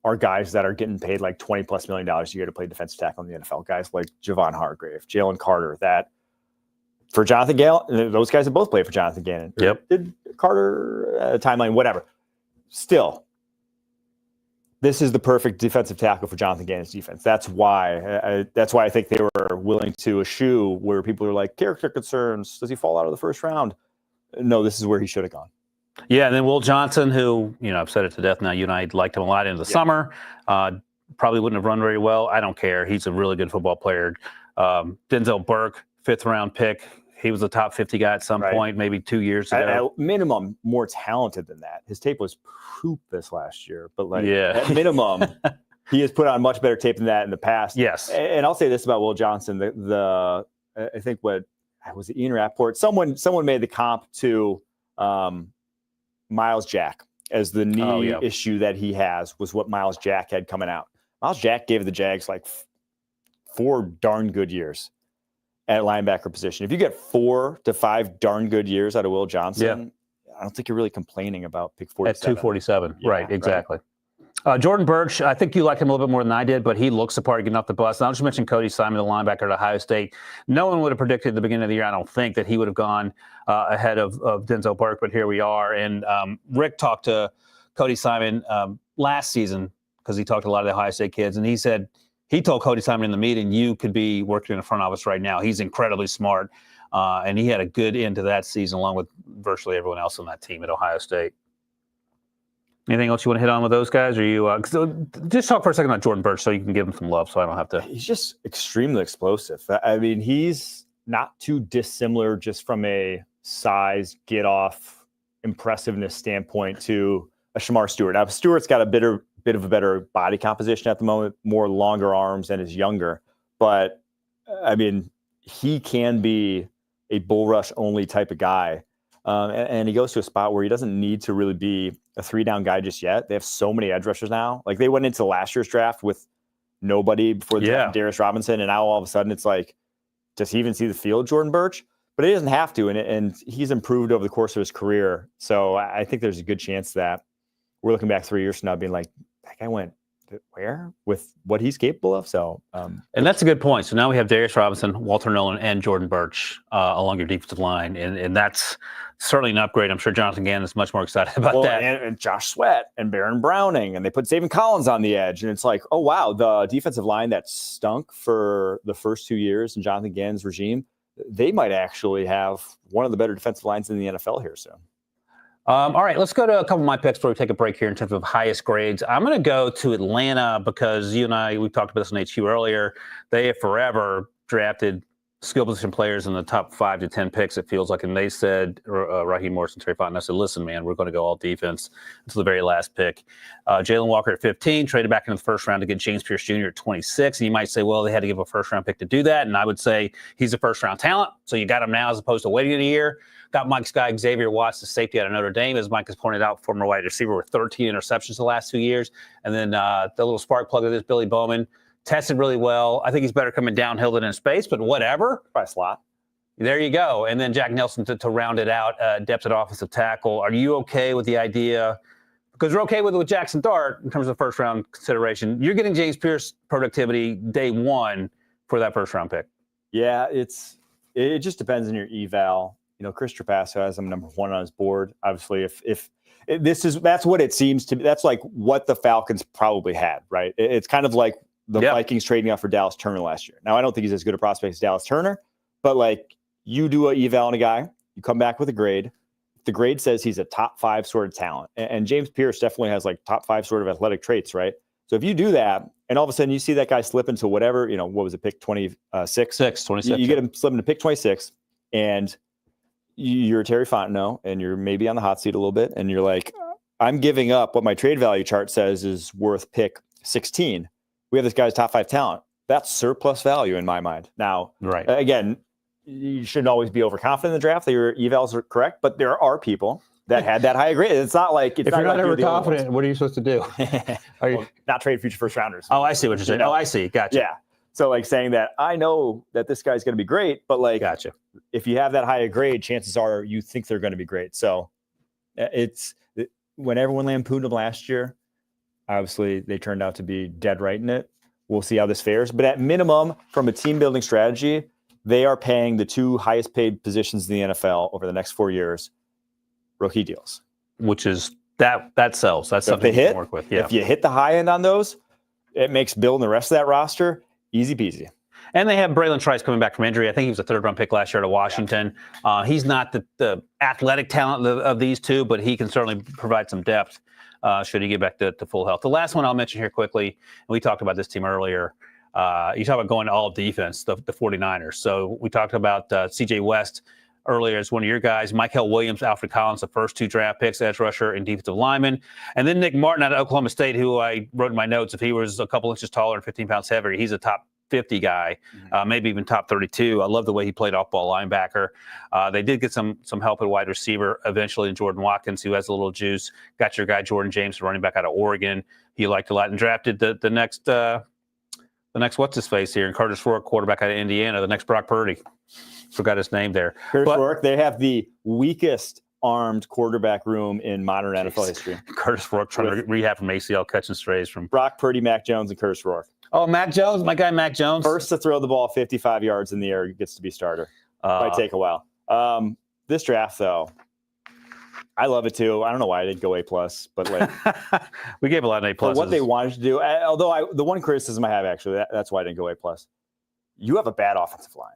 are guys that are getting paid like $20+ million a year to play defensive tackle in the NFL. Guys like Javon Hargrave, Jalen Carter, that for Jonathan Gannon, those guys have both played for Jonathan Gannon. Yep. Did Carter timeline, whatever. Still, this is the perfect defensive tackle for Jonathan Gannon's defense. That's why I think they were willing to eschew where people are like, character concerns. Does he fall out of the first round? No, this is where he should have gone. Yeah, and then Will Johnson, who, I've said it to death now, you and I liked him a lot in the summer. Probably wouldn't have run very well. I don't care. He's a really good football player. Denzel Burke, 5th-round pick. He was a top 50 guy at some point, maybe 2 years ago. At minimum, more talented than that. His tape was poop this last year, but at minimum, he has put on much better tape than that in the past. Yes. And I'll say this about Will Johnson. I think what was it, Ian Rappaport? Someone made the comp to Miles Jack as the knee issue that he has was what Miles Jack had coming out. Miles Jack gave the Jags like 4 darn good years at linebacker position. If you get 4 to 5 darn good years out of Will Johnson, I don't think you're really complaining about pick 47. At 247. Right, exactly. Right. Jordan Birch, I think you like him a little bit more than I did, but he looks the part getting off the bus. And I'll just mention Cody Simon, the linebacker at Ohio State. No one would have predicted at the beginning of the year, I don't think, that he would have gone ahead of Denzel Burke, but here we are. And Rick talked to Cody Simon last season because he talked to a lot of the Ohio State kids, and he told Cody Simon in the meeting, you could be working in the front office right now. He's incredibly smart, and he had a good end to that season along with virtually everyone else on that team at Ohio State. Anything else you want to hit on with those guys? Or you just talk for a second about Jordan Birch so you can give him some love so I don't have to. He's just extremely explosive. I mean, he's not too dissimilar just from a size, get-off, impressiveness standpoint to a Shamar Stewart. Now, Stewart's got a bit of a better body composition at the moment, more longer arms and is younger. But, I mean, he can be a bull rush only type of guy. And he goes to a spot where he doesn't need to really be a 3-down guy just yet. They have so many edge rushers now. Like, they went into last year's draft with nobody before the draft, Darius Robinson, and now all of a sudden it's like, does he even see the field, Jordan Birch? But he doesn't have to, and he's improved over the course of his career. So I think there's a good chance that we're looking back 3 years from now being like, that guy went where with what he's capable of. So, and that's a good point. So now we have Darius Robinson, Walter Nolan, and Jordan Birch along your defensive line, and that's certainly an upgrade. I'm sure Jonathan Gannon is much more excited about that. And Josh Sweat and Baron Browning, and they put Zaven Collins on the edge, and it's like, oh wow, the defensive line that stunk for the first 2 years in Jonathan Gannon's regime, they might actually have one of the better defensive lines in the NFL here soon. All right, let's go to a couple of my picks before we take a break here in terms of highest grades. I'm going to go to Atlanta because you and I, we talked about this on HQ earlier. They have forever drafted skill position players in the top 5 to 10 picks, it feels like. And they said, Raheem Morris and Terry Fontenot, I said, listen, man, we're going to go all defense until the very last pick. Jalen Walker at 15, traded back into the first round to get James Pierce Jr. at 26. And you might say, well, they had to give a first-round pick to do that. And I would say he's a first-round talent, so you got him now as opposed to waiting a year. Got Mike's guy, Xavier Watts, the safety out of Notre Dame, as Mike has pointed out, former wide receiver with 13 interceptions the last 2 years. And then the little spark plug of this, Billy Bowman, tested really well. I think he's better coming downhill than in space, but whatever. By slot. There you go. And then Jack Nelson to round it out, depth at offensive tackle. Are you okay with the idea? Because we're okay with it with Jackson Dart in terms of first-round consideration. You're getting James Pierce productivity day one for that first-round pick. Yeah, it just depends on your eval. You know, Chris Trapasso has him number 1 on his board. Obviously, if that's what it seems to be. That's like what the Falcons probably had, right? It's kind of like the Vikings trading up for Dallas Turner last year. Now, I don't think he's as good a prospect as Dallas Turner, but like you do a eval on a guy, you come back with a grade. The grade says he's a top 5 sort of talent, and James Pierce definitely has like top 5 sort of athletic traits, right? So if you do that, and all of a sudden you see that guy slip into whatever, you know, what was it, pick 26? 26. You get him slipping to pick 26, and you're Terry Fontenot, and you're maybe on the hot seat a little bit, and you're like, I'm giving up what my trade value chart says is worth pick 16. We have this guy's top 5 talent. That's surplus value in my mind. Now, right. Again, you shouldn't always be overconfident in the draft that your evals are correct, but there are people that had that high grade. It's not like if you're not ever confident, what are you supposed to do? Well, not trade future first rounders. Oh, I see what you're saying. Oh, I see. Gotcha. Yeah. So like saying that I know that this guy's going to be great, but like, gotcha. If you have that higher grade, chances are you think they're going to be great. So when everyone lampooned them last year, obviously they turned out to be dead right in it. We'll see how this fares. But at minimum, from a team building strategy, they are paying the 2 highest paid positions in the NFL over the next 4 years rookie deals. Which is that sells. That's So something you can work with. Yeah. If you hit the high end on those, it makes building the rest of that roster easy peasy. And they have Braylon Trice coming back from injury. I think he was a 3rd-round pick last year to Washington. He's not the athletic talent of these two, but he can certainly provide some depth should he get back to full health. The last one I'll mention here quickly, and we talked about this team earlier, you talk about going to all defense, the 49ers. So we talked about C.J. West earlier as one of your guys, Mykel Williams, Alfred Collins, the first 2 draft picks, edge rusher and defensive lineman. And then Nick Martin out of Oklahoma State, who I wrote in my notes, if he was a couple inches taller and 15 pounds heavier, he's a top 50 guy, maybe even top 32. I love the way he played off-ball linebacker. They did get some help at wide receiver eventually in Jordan Watkins, who has a little juice. Got your guy Jordan James, running back out of Oregon. He liked a lot and drafted the next what's his face here, and Curtis Rourke, quarterback out of Indiana, the next Brock Purdy. Forgot his name there. Curtis Rourke, they have the weakest armed quarterback room in modern NFL history. Curtis Rourke trying to rehab from ACL, catching strays from Brock Purdy, Mac Jones, and Curtis Rourke. Oh, Mac Jones, my guy Mac Jones. First to throw the ball 55 yards in the air gets to be starter. Might take a while. This draft, though, I love it too. I don't know why I didn't go A+, but like we gave a lot of A+. For what they wanted to do, although the one criticism I have actually, that's why I didn't go A+. You have a bad offensive line.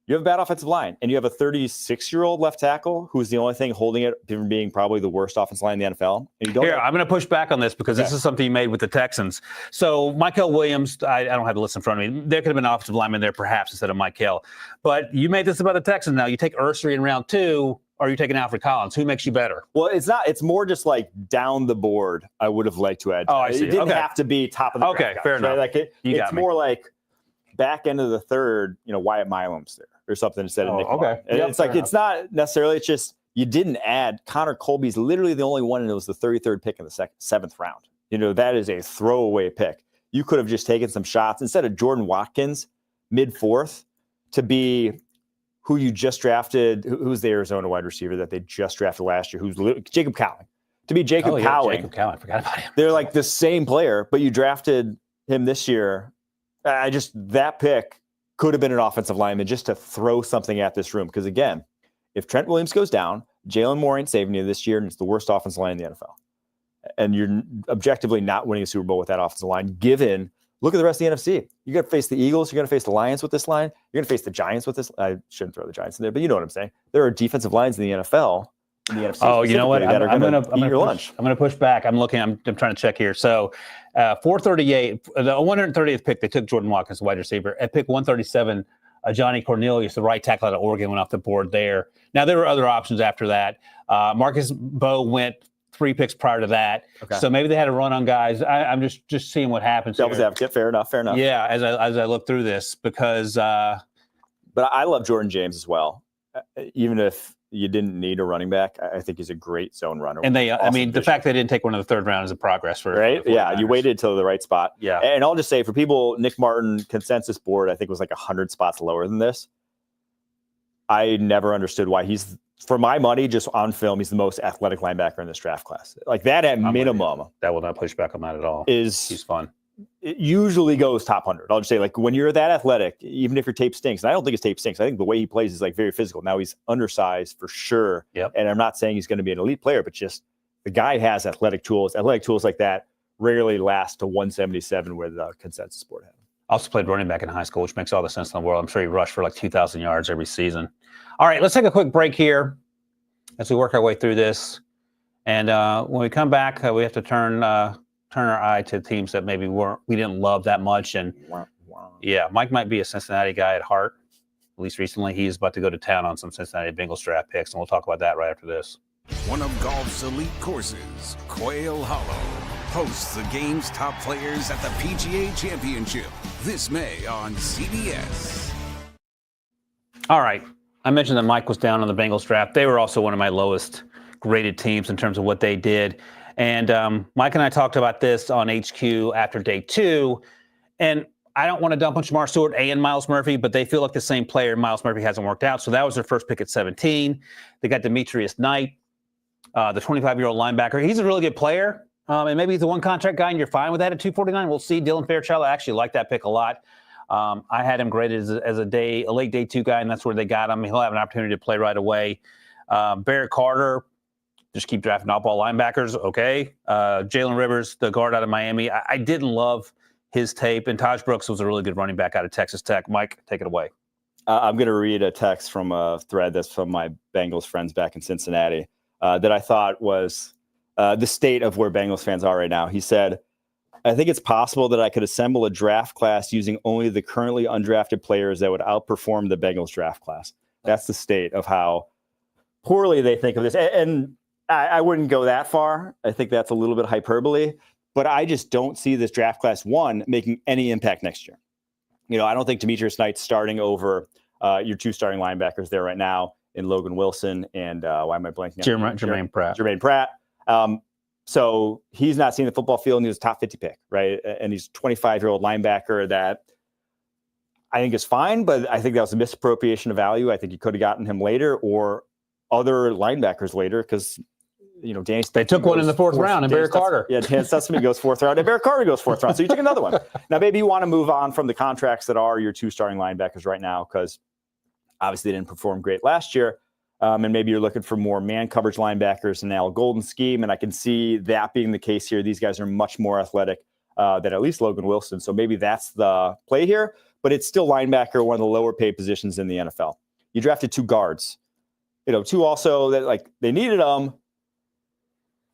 You have a bad offensive line, and you have a 36-year-old left tackle who's the only thing holding it from being probably the worst offensive line in the NFL. And you don't Here, I'm going to push back on this because this is something you made with the Texans. So Mykel Williams, I don't have the list in front of me. There could have been an offensive lineman there perhaps instead of Mykel. But you made this about the Texans now. You take Ursary in round 2, or you taking Alfred Collins. Who makes you better? Well, it's not. It's more just like down the board. I would have liked to add. Oh, I see. It didn't have to be top of the draft guys, fair enough. Right? Like it's more like back end of the 3rd. Wyatt Milam's there or something instead of Nick. Okay. Yep, it's like it's not necessarily. It's just you didn't add. Connor Colby's literally the only one, and it was the 33rd pick in the 7th round. That is a throwaway pick. You could have just taken some shots instead of Jordan Watkins mid 4th to be who you just drafted. Who's the Arizona wide receiver that they just drafted last year? Who's Jacob Cowing? To be Jacob Cowing. Jacob Cowing. I forgot about him. They're like the same player, but you drafted him this year. That pick could have been an offensive lineman just to throw something at this room. Because again, if Trent Williams goes down, Jalen Moore ain't saving you this year, and it's the worst offensive line in the NFL. And you're objectively not winning a Super Bowl with that offensive line, look at the rest of the NFC. You're going to face the Eagles. You're going to face the Lions with this line. You're going to face the Giants with this. I shouldn't throw the Giants in there, but you know what I'm saying. There are defensive lines in the NFL. In the NFC oh, you know what? I'm going to push back. I'm trying to check here. So 438, the 130th pick, they took Jordan Watkins, wide receiver. At pick 137, Johnny Cornelius, the right tackle out of Oregon, went off the board there. Now, there were other options after that. Marcus Bowe went 3 picks prior to that. Okay. So maybe they had a run on guys. I'm just seeing what happens. Devil's advocate. Fair enough. Yeah, as I look through this, because but I love Jordan James as well. Even if you didn't need a running back, I think he's a great zone runner. And the fact they didn't take one in the 3rd round is a progress for right. Yeah, you waited till the right spot. Yeah. And I'll just say for people, Nick Martin consensus board, I think was like 100 spots lower than this. I never understood why he's, for my money, just on film, he's the most athletic linebacker in this draft class. Like that at minimum. That will not push back on that at all. He's fun. It usually goes top 100. I'll just say, like, when you're that athletic, even if your tape stinks, and I don't think his tape stinks. I think the way he plays is like very physical. Now he's undersized for sure. Yep. And I'm not saying he's going to be an elite player, but just the guy has athletic tools. Athletic tools like that rarely last to 177 where the consensus board had. Also played running back in high school, which makes all the sense in the world. I'm sure he rushed for like 2,000 yards every season. All right, let's take a quick break here as we work our way through this. And when we come back, we have to turn our eye to teams that maybe we didn't love that much. And yeah, Mike might be a Cincinnati guy at heart. At least recently, he's about to go to town on some Cincinnati Bengals draft picks, and we'll talk about that right after this. One of golf's elite courses, Quail Hollow, hosts the game's top players at the PGA Championship this May on CBS. All right. I mentioned that Mike was down on the Bengals draft. They were also one of my lowest graded teams in terms of what they did. And Mike and I talked about this on HQ after day 2. And I don't want to dump on Shamar Stewart and Myles Murphy, but they feel like the same player. Myles Murphy hasn't worked out. So that was their first pick at 17. They got Demetrius Knight. the 25-year-old linebacker. He's a really good player, and maybe he's the one contract guy, and you're fine with that at 249. We'll see. Dylan Fairchild, I actually like that pick a lot. I had him graded as a late day 2 guy, and that's where they got him. He'll have an opportunity to play right away. Barrett Carter, just keep drafting off-ball linebackers. Okay. Jalen Rivers, the guard out of Miami. I didn't love his tape, and Taj Brooks was a really good running back out of Texas Tech. Mike, take it away. I'm going to read a text from a thread that's from my Bengals friends back in Cincinnati that I thought was the state of where Bengals fans are right now. He said, I think it's possible that I could assemble a draft class using only the currently undrafted players that would outperform the Bengals draft class. That's the state of how poorly they think of this. And I wouldn't go that far. I think that's a little bit hyperbole, but I just don't see this draft class, one, making any impact next year. I don't think Demetrius Knight's starting over your 2 starting linebackers there right now in Logan Wilson and why am I blanking? Jermaine Pratt. Jermaine Pratt. So he's not seeing the football field, and he was a top 50 pick, right? And he's a 25-year-old linebacker that I think is fine, but I think that was a misappropriation of value. I think you could have gotten him later or other linebackers later because, Danny they took one in the 4th round, and Barrett Carter. Yeah, Dan Stutzman goes 4th round, and Barrett Carter goes 4th round. So you took another one. Now, maybe you want to move on from the contracts that are your 2 starting linebackers right now because obviously they didn't perform great last year. And maybe you're looking for more man coverage linebackers in Al Golden scheme. And I can see that being the case here. These guys are much more athletic than at least Logan Wilson. So maybe that's the play here. But it's still linebacker, one of the lower paid positions in the NFL. You drafted 2 guards. 2 also that they needed them.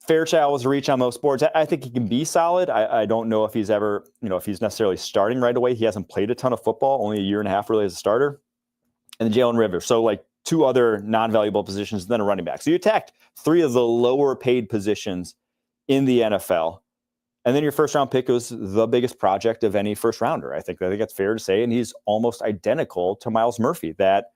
Fairchild was a reach on most boards. I think he can be solid. I don't know if he's ever, if he's necessarily starting right away. He hasn't played a ton of football, only a year and a half really as a starter. And then Jalen Rivers. So 2 other non-valuable positions, then a running back. So you attacked 3 of the lower paid positions in the NFL. And then your first round pick was the biggest project of any first rounder. I think that's fair to say. And he's almost identical to Myles Murphy. That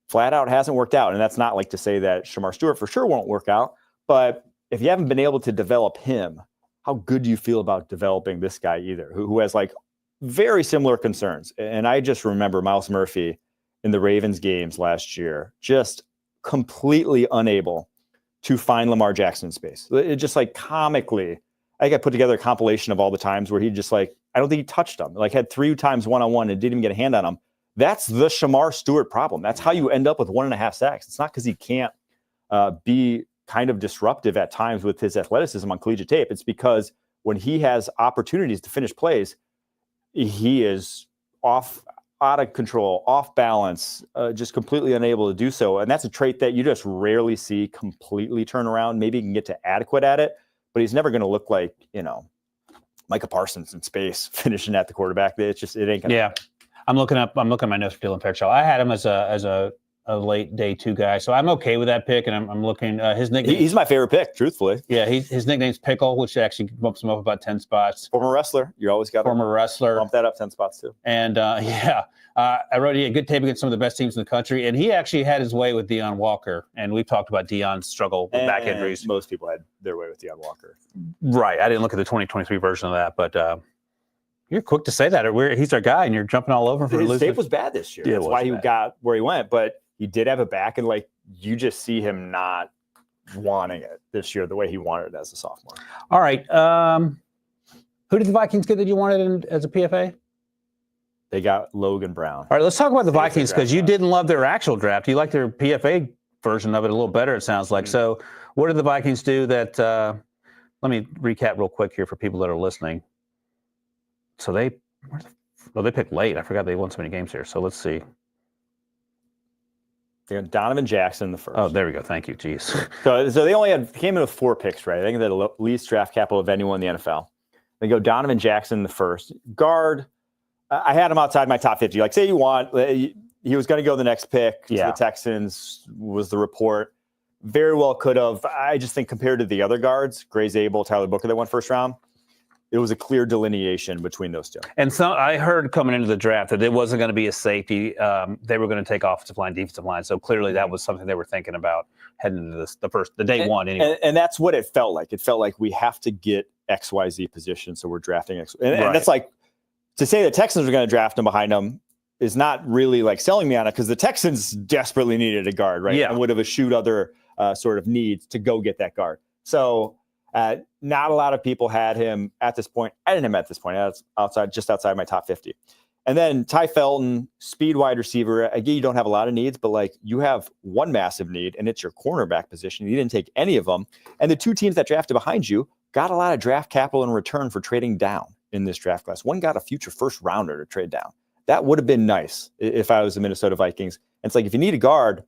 flat out hasn't worked out. And that's not to say that Shamar Stewart for sure won't work out. But if you haven't been able to develop him, how good do you feel about developing this guy either, who has very similar concerns? And I just remember Myles Murphy in the Ravens games last year, just completely unable to find Lamar Jackson in space. It just comically, I put together a compilation of all the times where he just I don't think he touched him. Had 3 times one-on-one and didn't even get a hand on him. That's the Shamar Stewart problem. That's how you end up with 1.5 sacks. It's not because he can't be kind of disruptive at times with his athleticism on collegiate tape. It's because when he has opportunities to finish plays, he is out of control, off balance, just completely unable to do so. And that's a trait that you just rarely see completely turn around. Maybe he can get to adequate at it, but he's never going to look like, Micah Parsons in space finishing at the quarterback. It ain't going to happen. I'm looking at my notes for Dylan Fairchild. I had him as a late day 2 guy, so I'm okay with that pick. And I'm looking his nickname. He's my favorite pick, truthfully. Yeah, his nickname's Pickle, which actually bumps him up about 10 spots. Former wrestler, you always got former wrestler. Bump that up 10 spots too. And I wrote he had a good tape against some of the best teams in the country, and he actually had his way with Deion Walker. And we've talked about Deion's struggle with back injuries. Most people had their way with Deion Walker. Right. I didn't look at the 2023 version of that, but. You're quick to say that. He's our guy, and you're jumping all over for his tape was bad this year. Yeah, that's why he got where he went. But he did have it back, and you just see him not wanting it this year the way he wanted it as a sophomore. All right. Who did the Vikings get that you wanted as a PFA? They got Logan Brown. All right, let's talk about the Vikings because you didn't love their actual draft. You liked their PFA version of it a little better, it sounds like. Mm-hmm. So what did the Vikings do that let me recap real quick here for people that are listening. So they picked late. I forgot they won so many games here. So let's see. They got Donovan Jackson in the first. Oh, there we go. Thank you. Jeez. So they only came in with 4 picks, right? I think they're the least draft capital of anyone in the NFL. They go Donovan Jackson in the first. Guard, I had him outside my top 50. Say you want. He was going to go the next pick to the Texans was the report. Very well could have. I just think compared to the other guards, Gray Zabel, Tyler Booker that went first round, it was a clear delineation between those 2. And so I heard coming into the draft that it wasn't going to be a safety. They were going to take offensive line, defensive line. So clearly that was something they were thinking about heading into the day one anyway. And that's what it felt like. It felt like we have to get XYZ position, so we're drafting X. And that's to say the Texans were going to draft him behind them is not really selling me on it because the Texans desperately needed a guard, right? Yeah. And would have eschewed other sort of needs to go get that guard. So not a lot of people had him at this point. I didn't have him at this point. That's just outside my top 50. And then Ty Felton, speed wide receiver. Again, you don't have a lot of needs, but like you have one massive need, and it's your cornerback position. You didn't take any of them. And the two teams that drafted behind you got a lot of draft capital in return for trading down in this draft class. One got a future first rounder to trade down. That would have been nice if I was the Minnesota Vikings. And it's like, if you need a guard,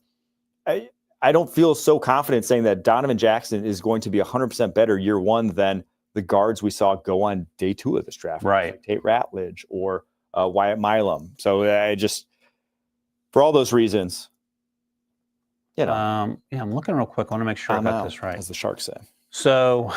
I don't feel so confident saying that Donovan Jackson is going to be 100% better year one than the guards we saw go on day 2 of this draft. Right. Like Tate Ratledge or Wyatt Milam. So I just, for all those reasons, you know. I'm looking real quick. I want to make sure I got this right. As the Sharks say. So,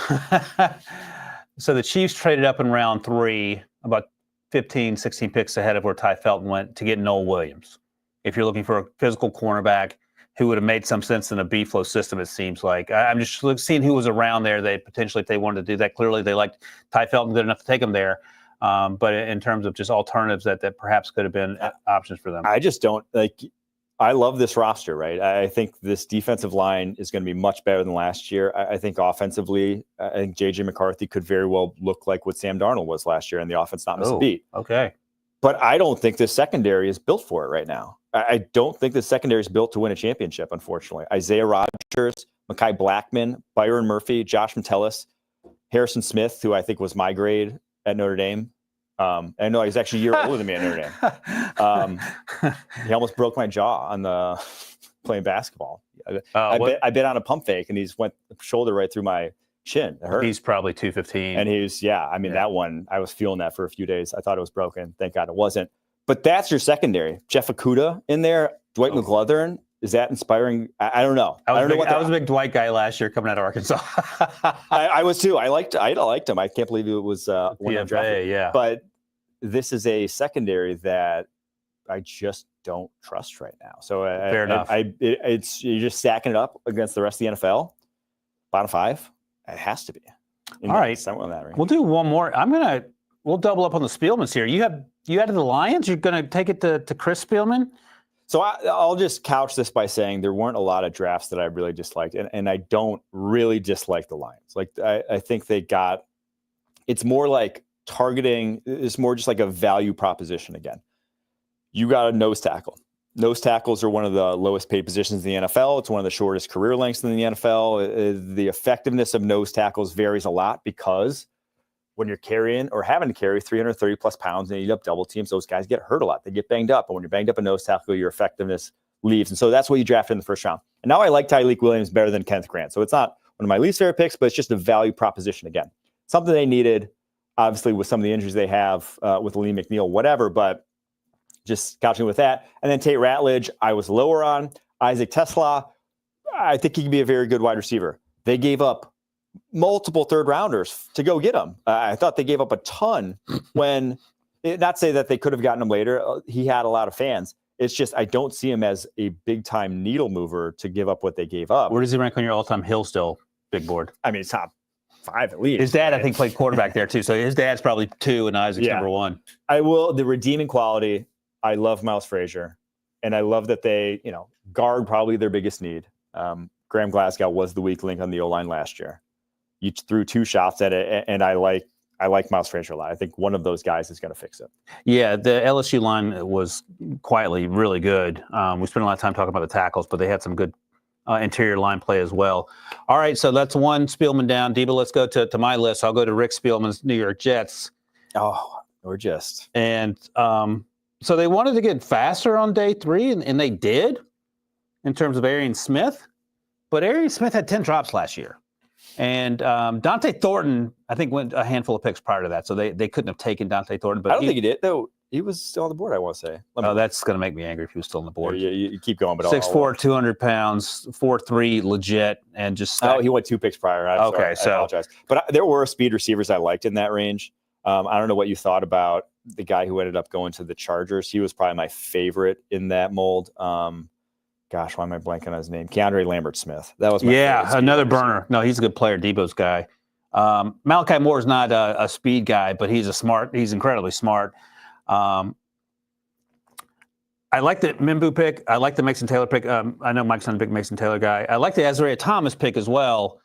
so the Chiefs traded up in round 3, about 15, 16 picks ahead of where Ty Felton went to get Noel Williams. If you're looking for a physical cornerback who would have made some sense in a B-flow system, it seems like. I'm just seeing who was around there. They potentially, if they wanted to do that, clearly they liked Ty Felton good enough to take him there. But in terms of just alternatives that perhaps could have been options for them. I just don't like. I love this roster, right? I think this defensive line is going to be much better than last year. I think offensively, I think J.J. McCarthy could very well look like what Sam Darnold was last year, and the offense not miss a beat. Okay. But I don't think this secondary is built for it right now. I don't think the secondary is built to win a championship, unfortunately. Isaiah Rodgers, Mekhi Blackman, Byron Murphy, Josh Metellus, Harrison Smith, who I think was my grade at Notre Dame. I know he's actually a year older than me at Notre Dame. He almost broke my jaw on the playing basketball. I bit on a pump fake, and he just went shoulder right through my chin. It hurt. He's probably 215. And he's, that one, I was feeling that for a few days. I thought it was broken. Thank God it wasn't. But that's your secondary. Jeff Okudah in there, Dwight McGlothern. Is that inspiring? I don't know. I was a big Dwight guy last year coming out of Arkansas. I was too. I liked him. I can't believe it was when I drafted. Yeah. But this is a secondary that I just don't trust right now. So fair enough. You're just stacking it up against the rest of the NFL. Bottom 5, it has to be. All right. Somewhere on that range. We'll do one more. We'll double up on the Spielmans here. You added the Lions. You're going to take it to Chris Spielman. So I'll just couch this by saying there weren't a lot of drafts that I really disliked, and I don't really dislike the Lions. Like I think it's more like targeting. It's more just like a value proposition again. You got a nose tackle. Nose tackles are one of the lowest paid positions in the NFL. It's one of the shortest career lengths in the NFL. The effectiveness of nose tackles varies a lot because when you're carrying or having to carry 330 plus pounds and you eat up double teams, those guys get hurt a lot. They get banged up. And when you're banged up a nose tackle, your effectiveness leaves. And so that's what you drafted in the first round. And now I like Tyreek Williams better than Kenneth Grant. So it's not one of my least favorite picks, but it's just a value proposition again. Something they needed, obviously, with some of the injuries they have with Lee McNeil, whatever, but just couching with that. And then Tate Ratledge, I was lower on. Isaac Tesla, I think he can be a very good wide receiver. They gave up multiple third rounders to go get him. I thought they gave up a ton when, not say that they could have gotten him later. He had a lot of fans. It's just, I don't see him as a big time needle mover to give up what they gave up. Where does he rank on your all-time Hillsdale big board? I mean, top 5 at least. His dad, I think, played quarterback there too. So his dad's probably 2 and Isaac's number 1. The redeeming quality. I love Miles Frazier, and I love that they, guard probably their biggest need. Graham Glasgow was the weak link on the O-line last year. You threw 2 shots at it, and I like Miles Frazier a lot. I think one of those guys is going to fix it. Yeah, the LSU line was quietly really good. We spent a lot of time talking about the tackles, but they had some good interior line play as well. All right, so that's one Spielman down. Debo, let's go to my list. I'll go to Rick Spielman's New York Jets. Oh, or just. And so they wanted to get faster on day 3, and they did in terms of Arian Smith. But Arian Smith had 10 drops last year. And Dante Thornton, I think, went a handful of picks prior to that. So they couldn't have taken Dante Thornton. But I don't think he did, though. He was still on the board, I want to say. That's going to make me angry if he was still on the board. You keep going. But 6'4", 200 pounds, 4'3", legit, and just... he went 2 picks prior. I apologize. But there were speed receivers I liked in that range. I don't know what you thought about the guy who ended up going to the Chargers. He was probably my favorite in that mold. Gosh, why am I blanking on his name? Keandre Lambert-Smith. That was my another burner. No, he's a good player. Debo's guy. Malachi Moore is not a speed guy, but he's incredibly smart. I I like the Mimbu pick. I like the Mason Taylor pick. I know Mike's not a big Mason Taylor guy. I like the Azariah Thomas pick as well.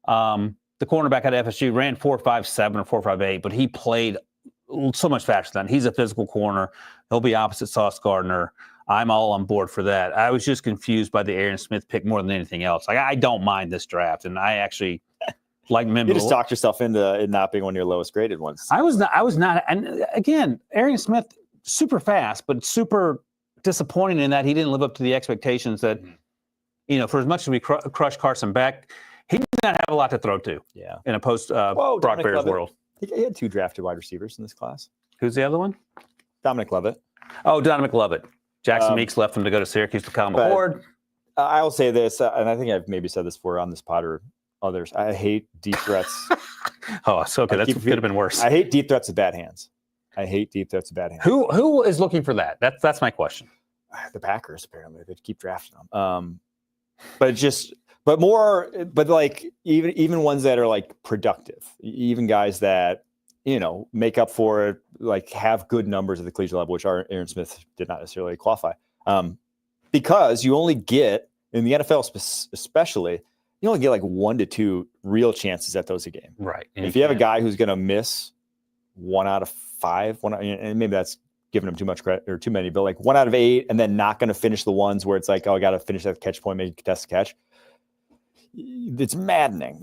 The cornerback at FSU ran 4.57 or 4.58, but he played so much faster than he's a physical corner. He'll be opposite Sauce Gardner. I'm all on board for that. I was just confused by the Aaron Smith pick more than anything else. Like, I don't mind this draft, and I actually like Mimbu. You just talked yourself into it not being one of your lowest graded ones. I was not. And again, Aaron Smith, super fast, but super disappointing in that he didn't live up to the expectations that, for as much as we crushed Carson Beck, he did not have a lot to throw to. Yeah. In a post Brock Bears world. He had 2 drafted wide receivers in this class. Who's the other one? Dominic Lovett. Oh, Dominic Lovett. Jackson Meeks left him to go to Syracuse to Kyle McCord. I will say this, and I think I've maybe said this before on this pod or others. I hate deep threats. Oh, so okay. That could have been worse. I hate deep threats with bad hands. Who is looking for that? That's my question. The Packers, apparently. They keep drafting them. But like even ones that are like productive, even guys that, make up for it, like have good numbers at the collegiate level, which Aaron Smith did not necessarily qualify. Because you only get, in the NFL especially, you only get like 1 to 2 real chances at those a game. Right. And if you have a guy who's going to miss 1 out of 5, and maybe that's giving him too much credit or too many, but like 1 out of 8, and then not going to finish the ones where it's like, oh, I got to finish that catch point, maybe contest the catch. It's maddening.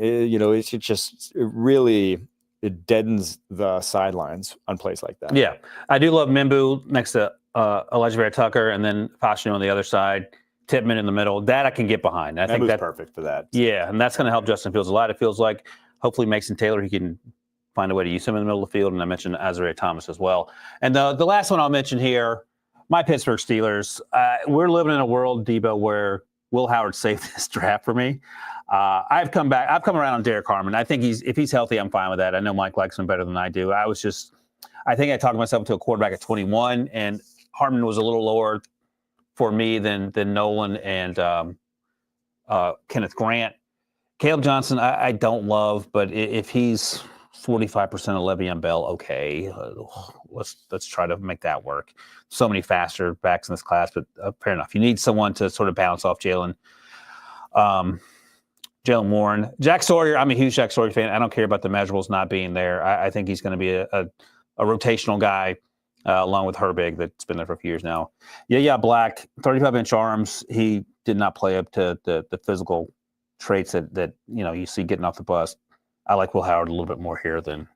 It deadens the sidelines on plays like that. Yeah. I do love Mimbu next to Elijah Vera Tucker, and then Fashanu on the other side, Tippmann in the middle. That I can get behind. I think that's perfect for that. Yeah, and that's going to help Justin Fields a lot. It feels like hopefully Mason Taylor, he can find a way to use him in the middle of the field, and I mentioned Azariah Thomas as well. And the last one I'll mention here, my Pittsburgh Steelers. We're living in a world, Debo, where Will Howard saved this draft for me. I've come around on Derek Harmon. I think if he's healthy, I'm fine with that. I know Mike likes him better than I do. I think I talked myself into a quarterback at 21, and Harmon was a little lower for me than Nolan and Kenneth Grant. Caleb Johnson, I don't love, but if he's 45% of Le'Veon Bell, okay, let's try to make that work. So many faster backs in this class, but fair enough. You need someone to sort of bounce off Jalen Warren. Jack Sawyer, I'm a huge Jack Sawyer fan. I don't care about the measurables not being there. I think he's going to be a rotational guy along with Herbig that's been there for a few years now. Yeah, Black, 35-inch arms. He did not play up to the physical traits that you see getting off the bus. I like Will Howard a little bit more here than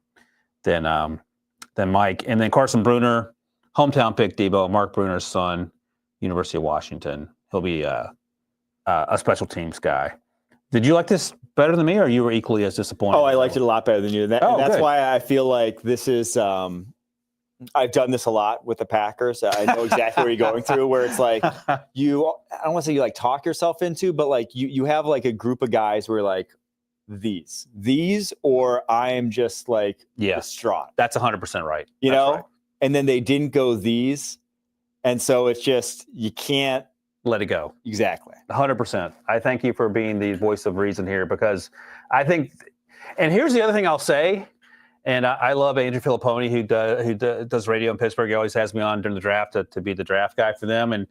Mike. And then Carson Bruner, hometown pick, Debo, Mark Bruner's son, University of Washington. He'll be a special teams guy. Did you like this better than me, or you were equally as disappointed? Oh, I liked it a lot better than you. That's good. why I feel like this is I've done this a lot with the Packers. I know exactly where you're going through, where it's like I don't want to say you like talk yourself into, but like you have like a group of guys where like these, or I am just like distraught. That's 100% right. Right. And then they didn't go these. And so it's just, you can't let it go. Exactly. 100%. I thank you for being the voice of reason here, because I think, and here's the other thing I'll say, and I love Andrew Filipponi, who does radio in Pittsburgh. He always has me on during the draft to be the draft guy for them. And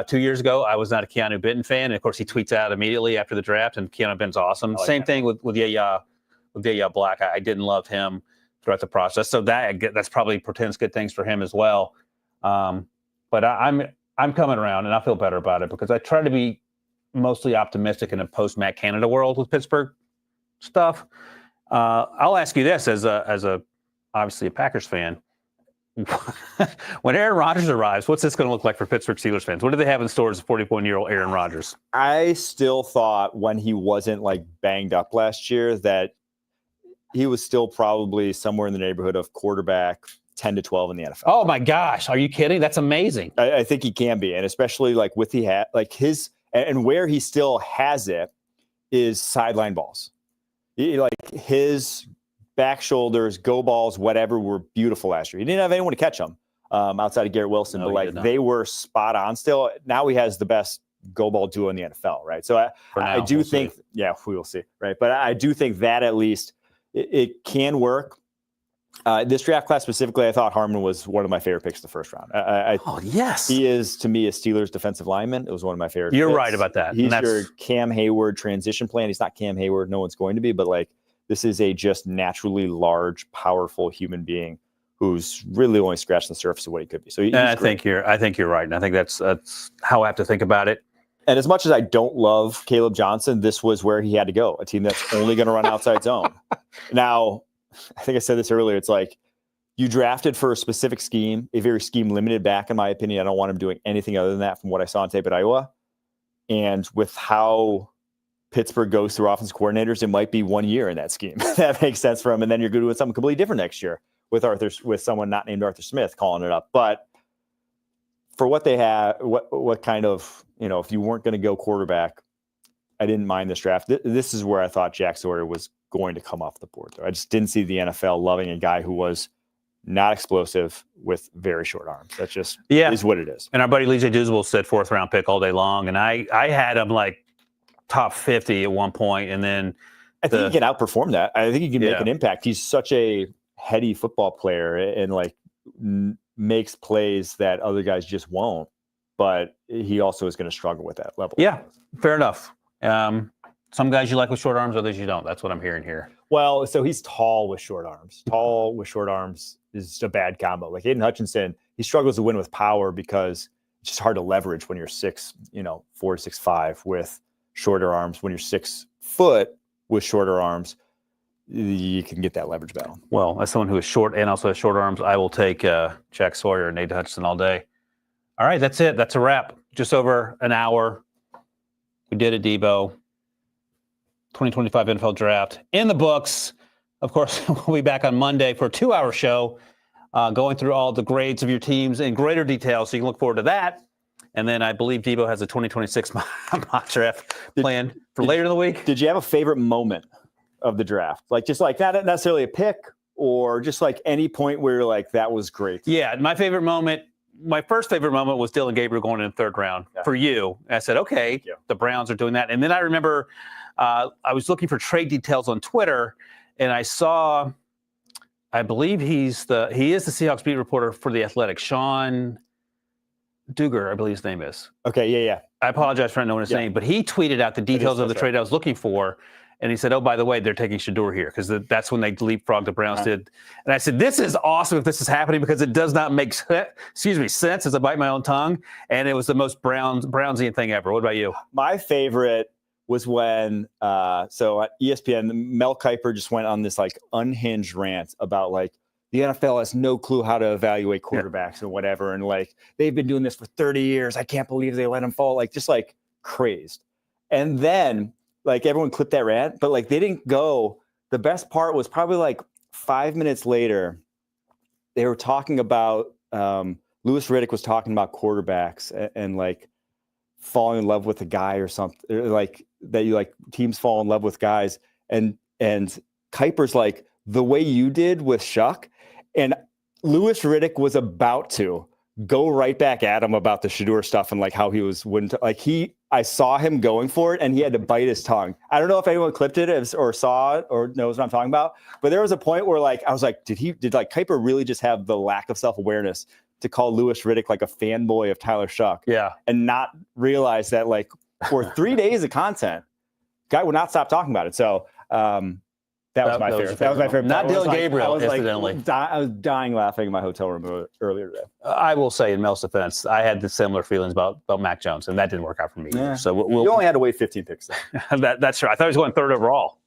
2 years ago, I was not a Keanu Benton fan. And of course, he tweets out immediately after the draft, and Keanu Benton's awesome. Same thing with Yaya Black. I didn't love him throughout the process. So that's probably portends good things for him as well. But I'm coming around, and I feel better about it, because I try to be mostly optimistic in a post-Matt Canada world with Pittsburgh stuff. I'll ask you this as obviously a Packers fan. When Aaron Rodgers arrives, what's this going to look like for Pittsburgh Steelers fans? What do they have in store as a 41-year-old Aaron Rodgers? I still thought when he wasn't like banged up last year that he was still probably somewhere in the neighborhood of quarterback 10 to 12 in the NFL. Oh my gosh. Are you kidding? That's amazing. I think he can be. And especially like with his, and where he still has it is sideline balls. Like his back shoulders, go balls, whatever, were beautiful last year. He didn't have anyone to catch them outside of Garrett Wilson, but like they were spot on still. Now he has the best go ball duo in the NFL, right? So I do think, we will see, right? But I do think that at least it can work. This draft class specifically, I thought Harmon was one of my favorite picks the first round. Oh, yes. He is, to me, a Steelers defensive lineman. It was one of my favorite You're picks. right about that. He's your Cam Hayward transition plan. He's not Cam Hayward. No one's going to be, but like this is a just naturally large, powerful human being who's really only scratching the surface of what he could be. So I think you're right. And I think that's how I have to think about it. And as much as I don't love Caleb Johnson, this was where he had to go. A team that's only going to run outside zone. Now, I think I said this earlier. It's like you drafted for a specific scheme, a very scheme limited back, in my opinion. I don't want him doing anything other than that from what I saw on tape at Iowa. And with how Pittsburgh goes through offensive coordinators, it might be 1 year in that scheme. That makes sense for him. And then you're doing something completely different next year with someone not named Arthur Smith calling it up. But for what they have, what kind of, if you weren't going to go quarterback, I didn't mind this draft. This is where I thought Jack Sawyer was going to come off the board. I just didn't see the NFL loving a guy who was not explosive with very short arms. That's just is what it is. And our buddy Lee J. Dooswell said 4th round pick all day long. And I had him like top 50 at one point. And then I think he can outperform that. I think he can make an impact. He's such a heady football player and like makes plays that other guys just won't. But he also is going to struggle with that level. Yeah, fair enough. Some guys you like with short arms, others you don't. That's what I'm hearing here. Well, so he's tall with short arms. Tall with short arms is a bad combo. Like Aiden Hutchinson, he struggles to win with power because it's just hard to leverage when you're 4 to 6'5" with shorter arms. When you're 6 foot with shorter arms, you can get that leverage battle. Well, as someone who is short and also has short arms, I will take Jack Sawyer and Aiden Hutchinson all day. All right, that's it. That's a wrap. Just over an hour. We did it, Debo. 2025 NFL Draft in the books. Of course, we'll be back on Monday for a 2-hour show going through all the grades of your teams in greater detail, so you can look forward to that. And then I believe Debo has a 2026 mock draft planned for later in the week. Did you have a favorite moment of the draft? Like just like not necessarily a pick or just like any point where you're like, that was great. Yeah, my first favorite moment was Dylan Gabriel going in the 3rd round for you. And I said, okay, the Browns are doing that. And then I remember I was looking for trade details on Twitter, and I saw, I believe he is the Seahawks beat reporter for The Athletic, Sean Duger, I believe his name is. Okay, yeah. I apologize for not knowing his name, but he tweeted out the details of the trade I was looking for. And he said, oh, by the way, they're taking Shedeur here because that's when they leapfrogged the Browns did. And I said, this is awesome if this is happening because it does not make sense as I bite my own tongue. And it was the most Brownsian thing ever. What about you? My favorite was when, so at ESPN, Mel Kiper just went on this like unhinged rant about like the NFL has no clue how to evaluate quarterbacks or whatever. And like, they've been doing this for 30 years. I can't believe they let him fall. Like, just like crazed. And then, like everyone clipped that rant, but like they didn't go. The best part was probably like 5 minutes later, they were talking about Louis Riddick was talking about quarterbacks and like falling in love with a guy or something, or like that you like teams fall in love with guys. And Kuiper's like the way you did with Shuck, and Louis Riddick was about to go right back at him about the Shedeur stuff and like how he I saw him going for it and he had to bite his tongue. I don't know if anyone clipped it or saw it or knows what I'm talking about, but there was a point where like, I was like, did like Kuiper really just have the lack of self-awareness to call Louis Riddick like a fanboy of Tyler Shuck? Yeah. And not realize that like for 3 days of content, guy would not stop talking about it. So, that was my favorite. That was my favorite. Not Dylan Gabriel, incidentally. I was dying laughing in my hotel room earlier today. I will say, in Mel's defense, I had the similar feelings about Mac Jones, and that didn't work out for me. Yeah. So you only had to wait 15 picks. That's true. I thought he was going 3rd overall.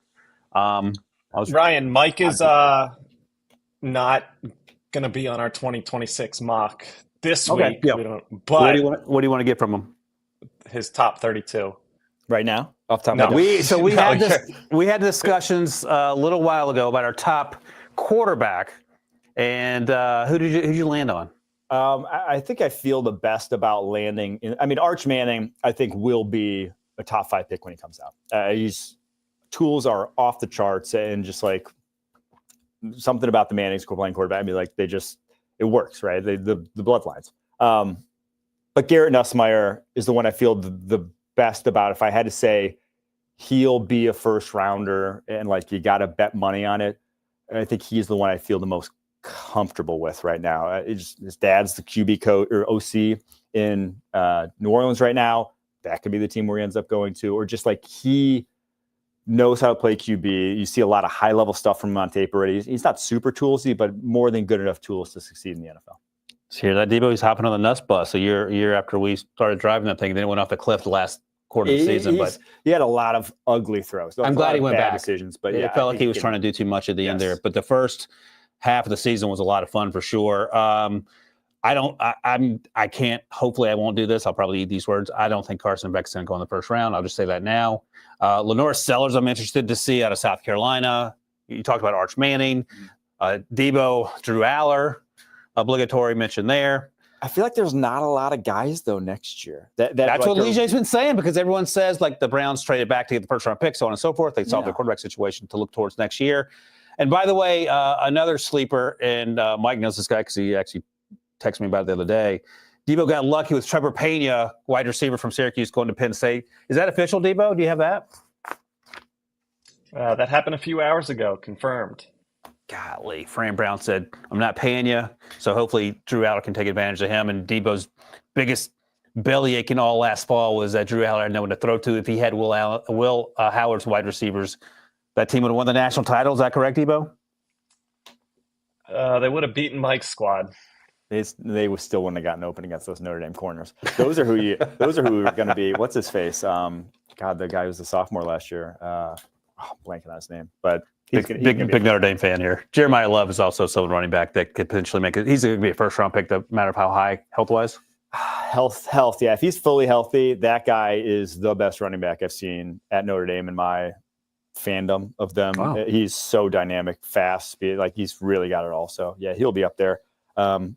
Ryan, Mike is not going to be on our 2026 mock this week. Yeah. But what do you want to get from him? His top 32 right now. Off the top of we had discussions a little while ago about our top quarterback, and who did you land on? I think I feel the best about landing. Arch Manning, I think will be a top 5 pick when he comes out. His tools are off the charts, and just like something about the Mannings playing quarterback. It works, right? The bloodlines. But Garrett Nussmeier is the one I feel the best about. If I had to say he'll be a 1st rounder and like you got to bet money on it, I think he's the one I feel the most comfortable with right now. His dad's the QB coach or OC in New Orleans right now. That could be the team where he ends up going to, or just like he knows how to play QB. You see a lot of high level stuff from him on tape already. He's not super toolsy, but more than good enough tools to succeed in the NFL. So hear that, Debo? He's hopping on the nuts bus a year after we started driving that thing. Then it went off the cliff the last quarter of the season. But he had a lot of ugly throws. I'm glad he went back. Decisions, but it felt like he was trying to do too much at the end there. But the first half of the season was a lot of fun for sure. I can't. Hopefully, I won't do this. I'll probably eat these words. I don't think Carson Beck's going to go in the first round. I'll just say that now. Lenore Sellers, I'm interested to see out of South Carolina. You talked about Arch Manning, Debo, Drew Aller, obligatory mention there. I feel like there's not a lot of guys though next year. That's like what Lege's been saying, because everyone says like the Browns traded back to get the first round pick, so on and so forth. They solved their quarterback situation to look towards next year. And by the way, another sleeper, and Mike knows this guy because he actually texted me about it the other day. Debo got lucky with Trevor Pena, wide receiver from Syracuse, going to Penn State. Is that official, Debo? Do you have that? That happened a few hours ago, confirmed. Golly, Fran Brown said, I'm not paying you. So hopefully Drew Aller can take advantage of him. And Debo's biggest bellyache in all last fall was that Drew Aller had no one to throw to. If he had Will Howard's wide receivers, that team would have won the national title. Is that correct, Debo? They would have beaten Mike's squad. They still wouldn't have gotten open against those Notre Dame corners. Those are who are going to be. What's his face? The guy who was a sophomore last year. Blanking on his name, but big Notre Dame fan here. Jeremiah Love is also a running back that could potentially make it. He's going to be a first round pick, no matter how high health-wise. Health. Yeah, if he's fully healthy, that guy is the best running back I've seen at Notre Dame in my fandom of them. Wow. He's so dynamic, fast, speed. Like he's really got it all. So yeah, he'll be up there.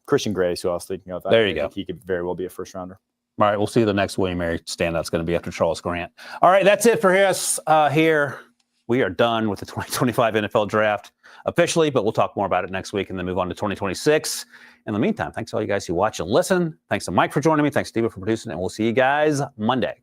Christian Gray is who I was thinking of. There you go. He could very well be a first rounder. All right, we'll see who the next William Mary standout's going to be after Charles Grant. All right, that's it for us here. We are done with the 2025 NFL Draft officially, but we'll talk more about it next week and then move on to 2026. In the meantime, thanks to all you guys who watch and listen. Thanks to Mike for joining me. Thanks to Steve for producing, and we'll see you guys Monday.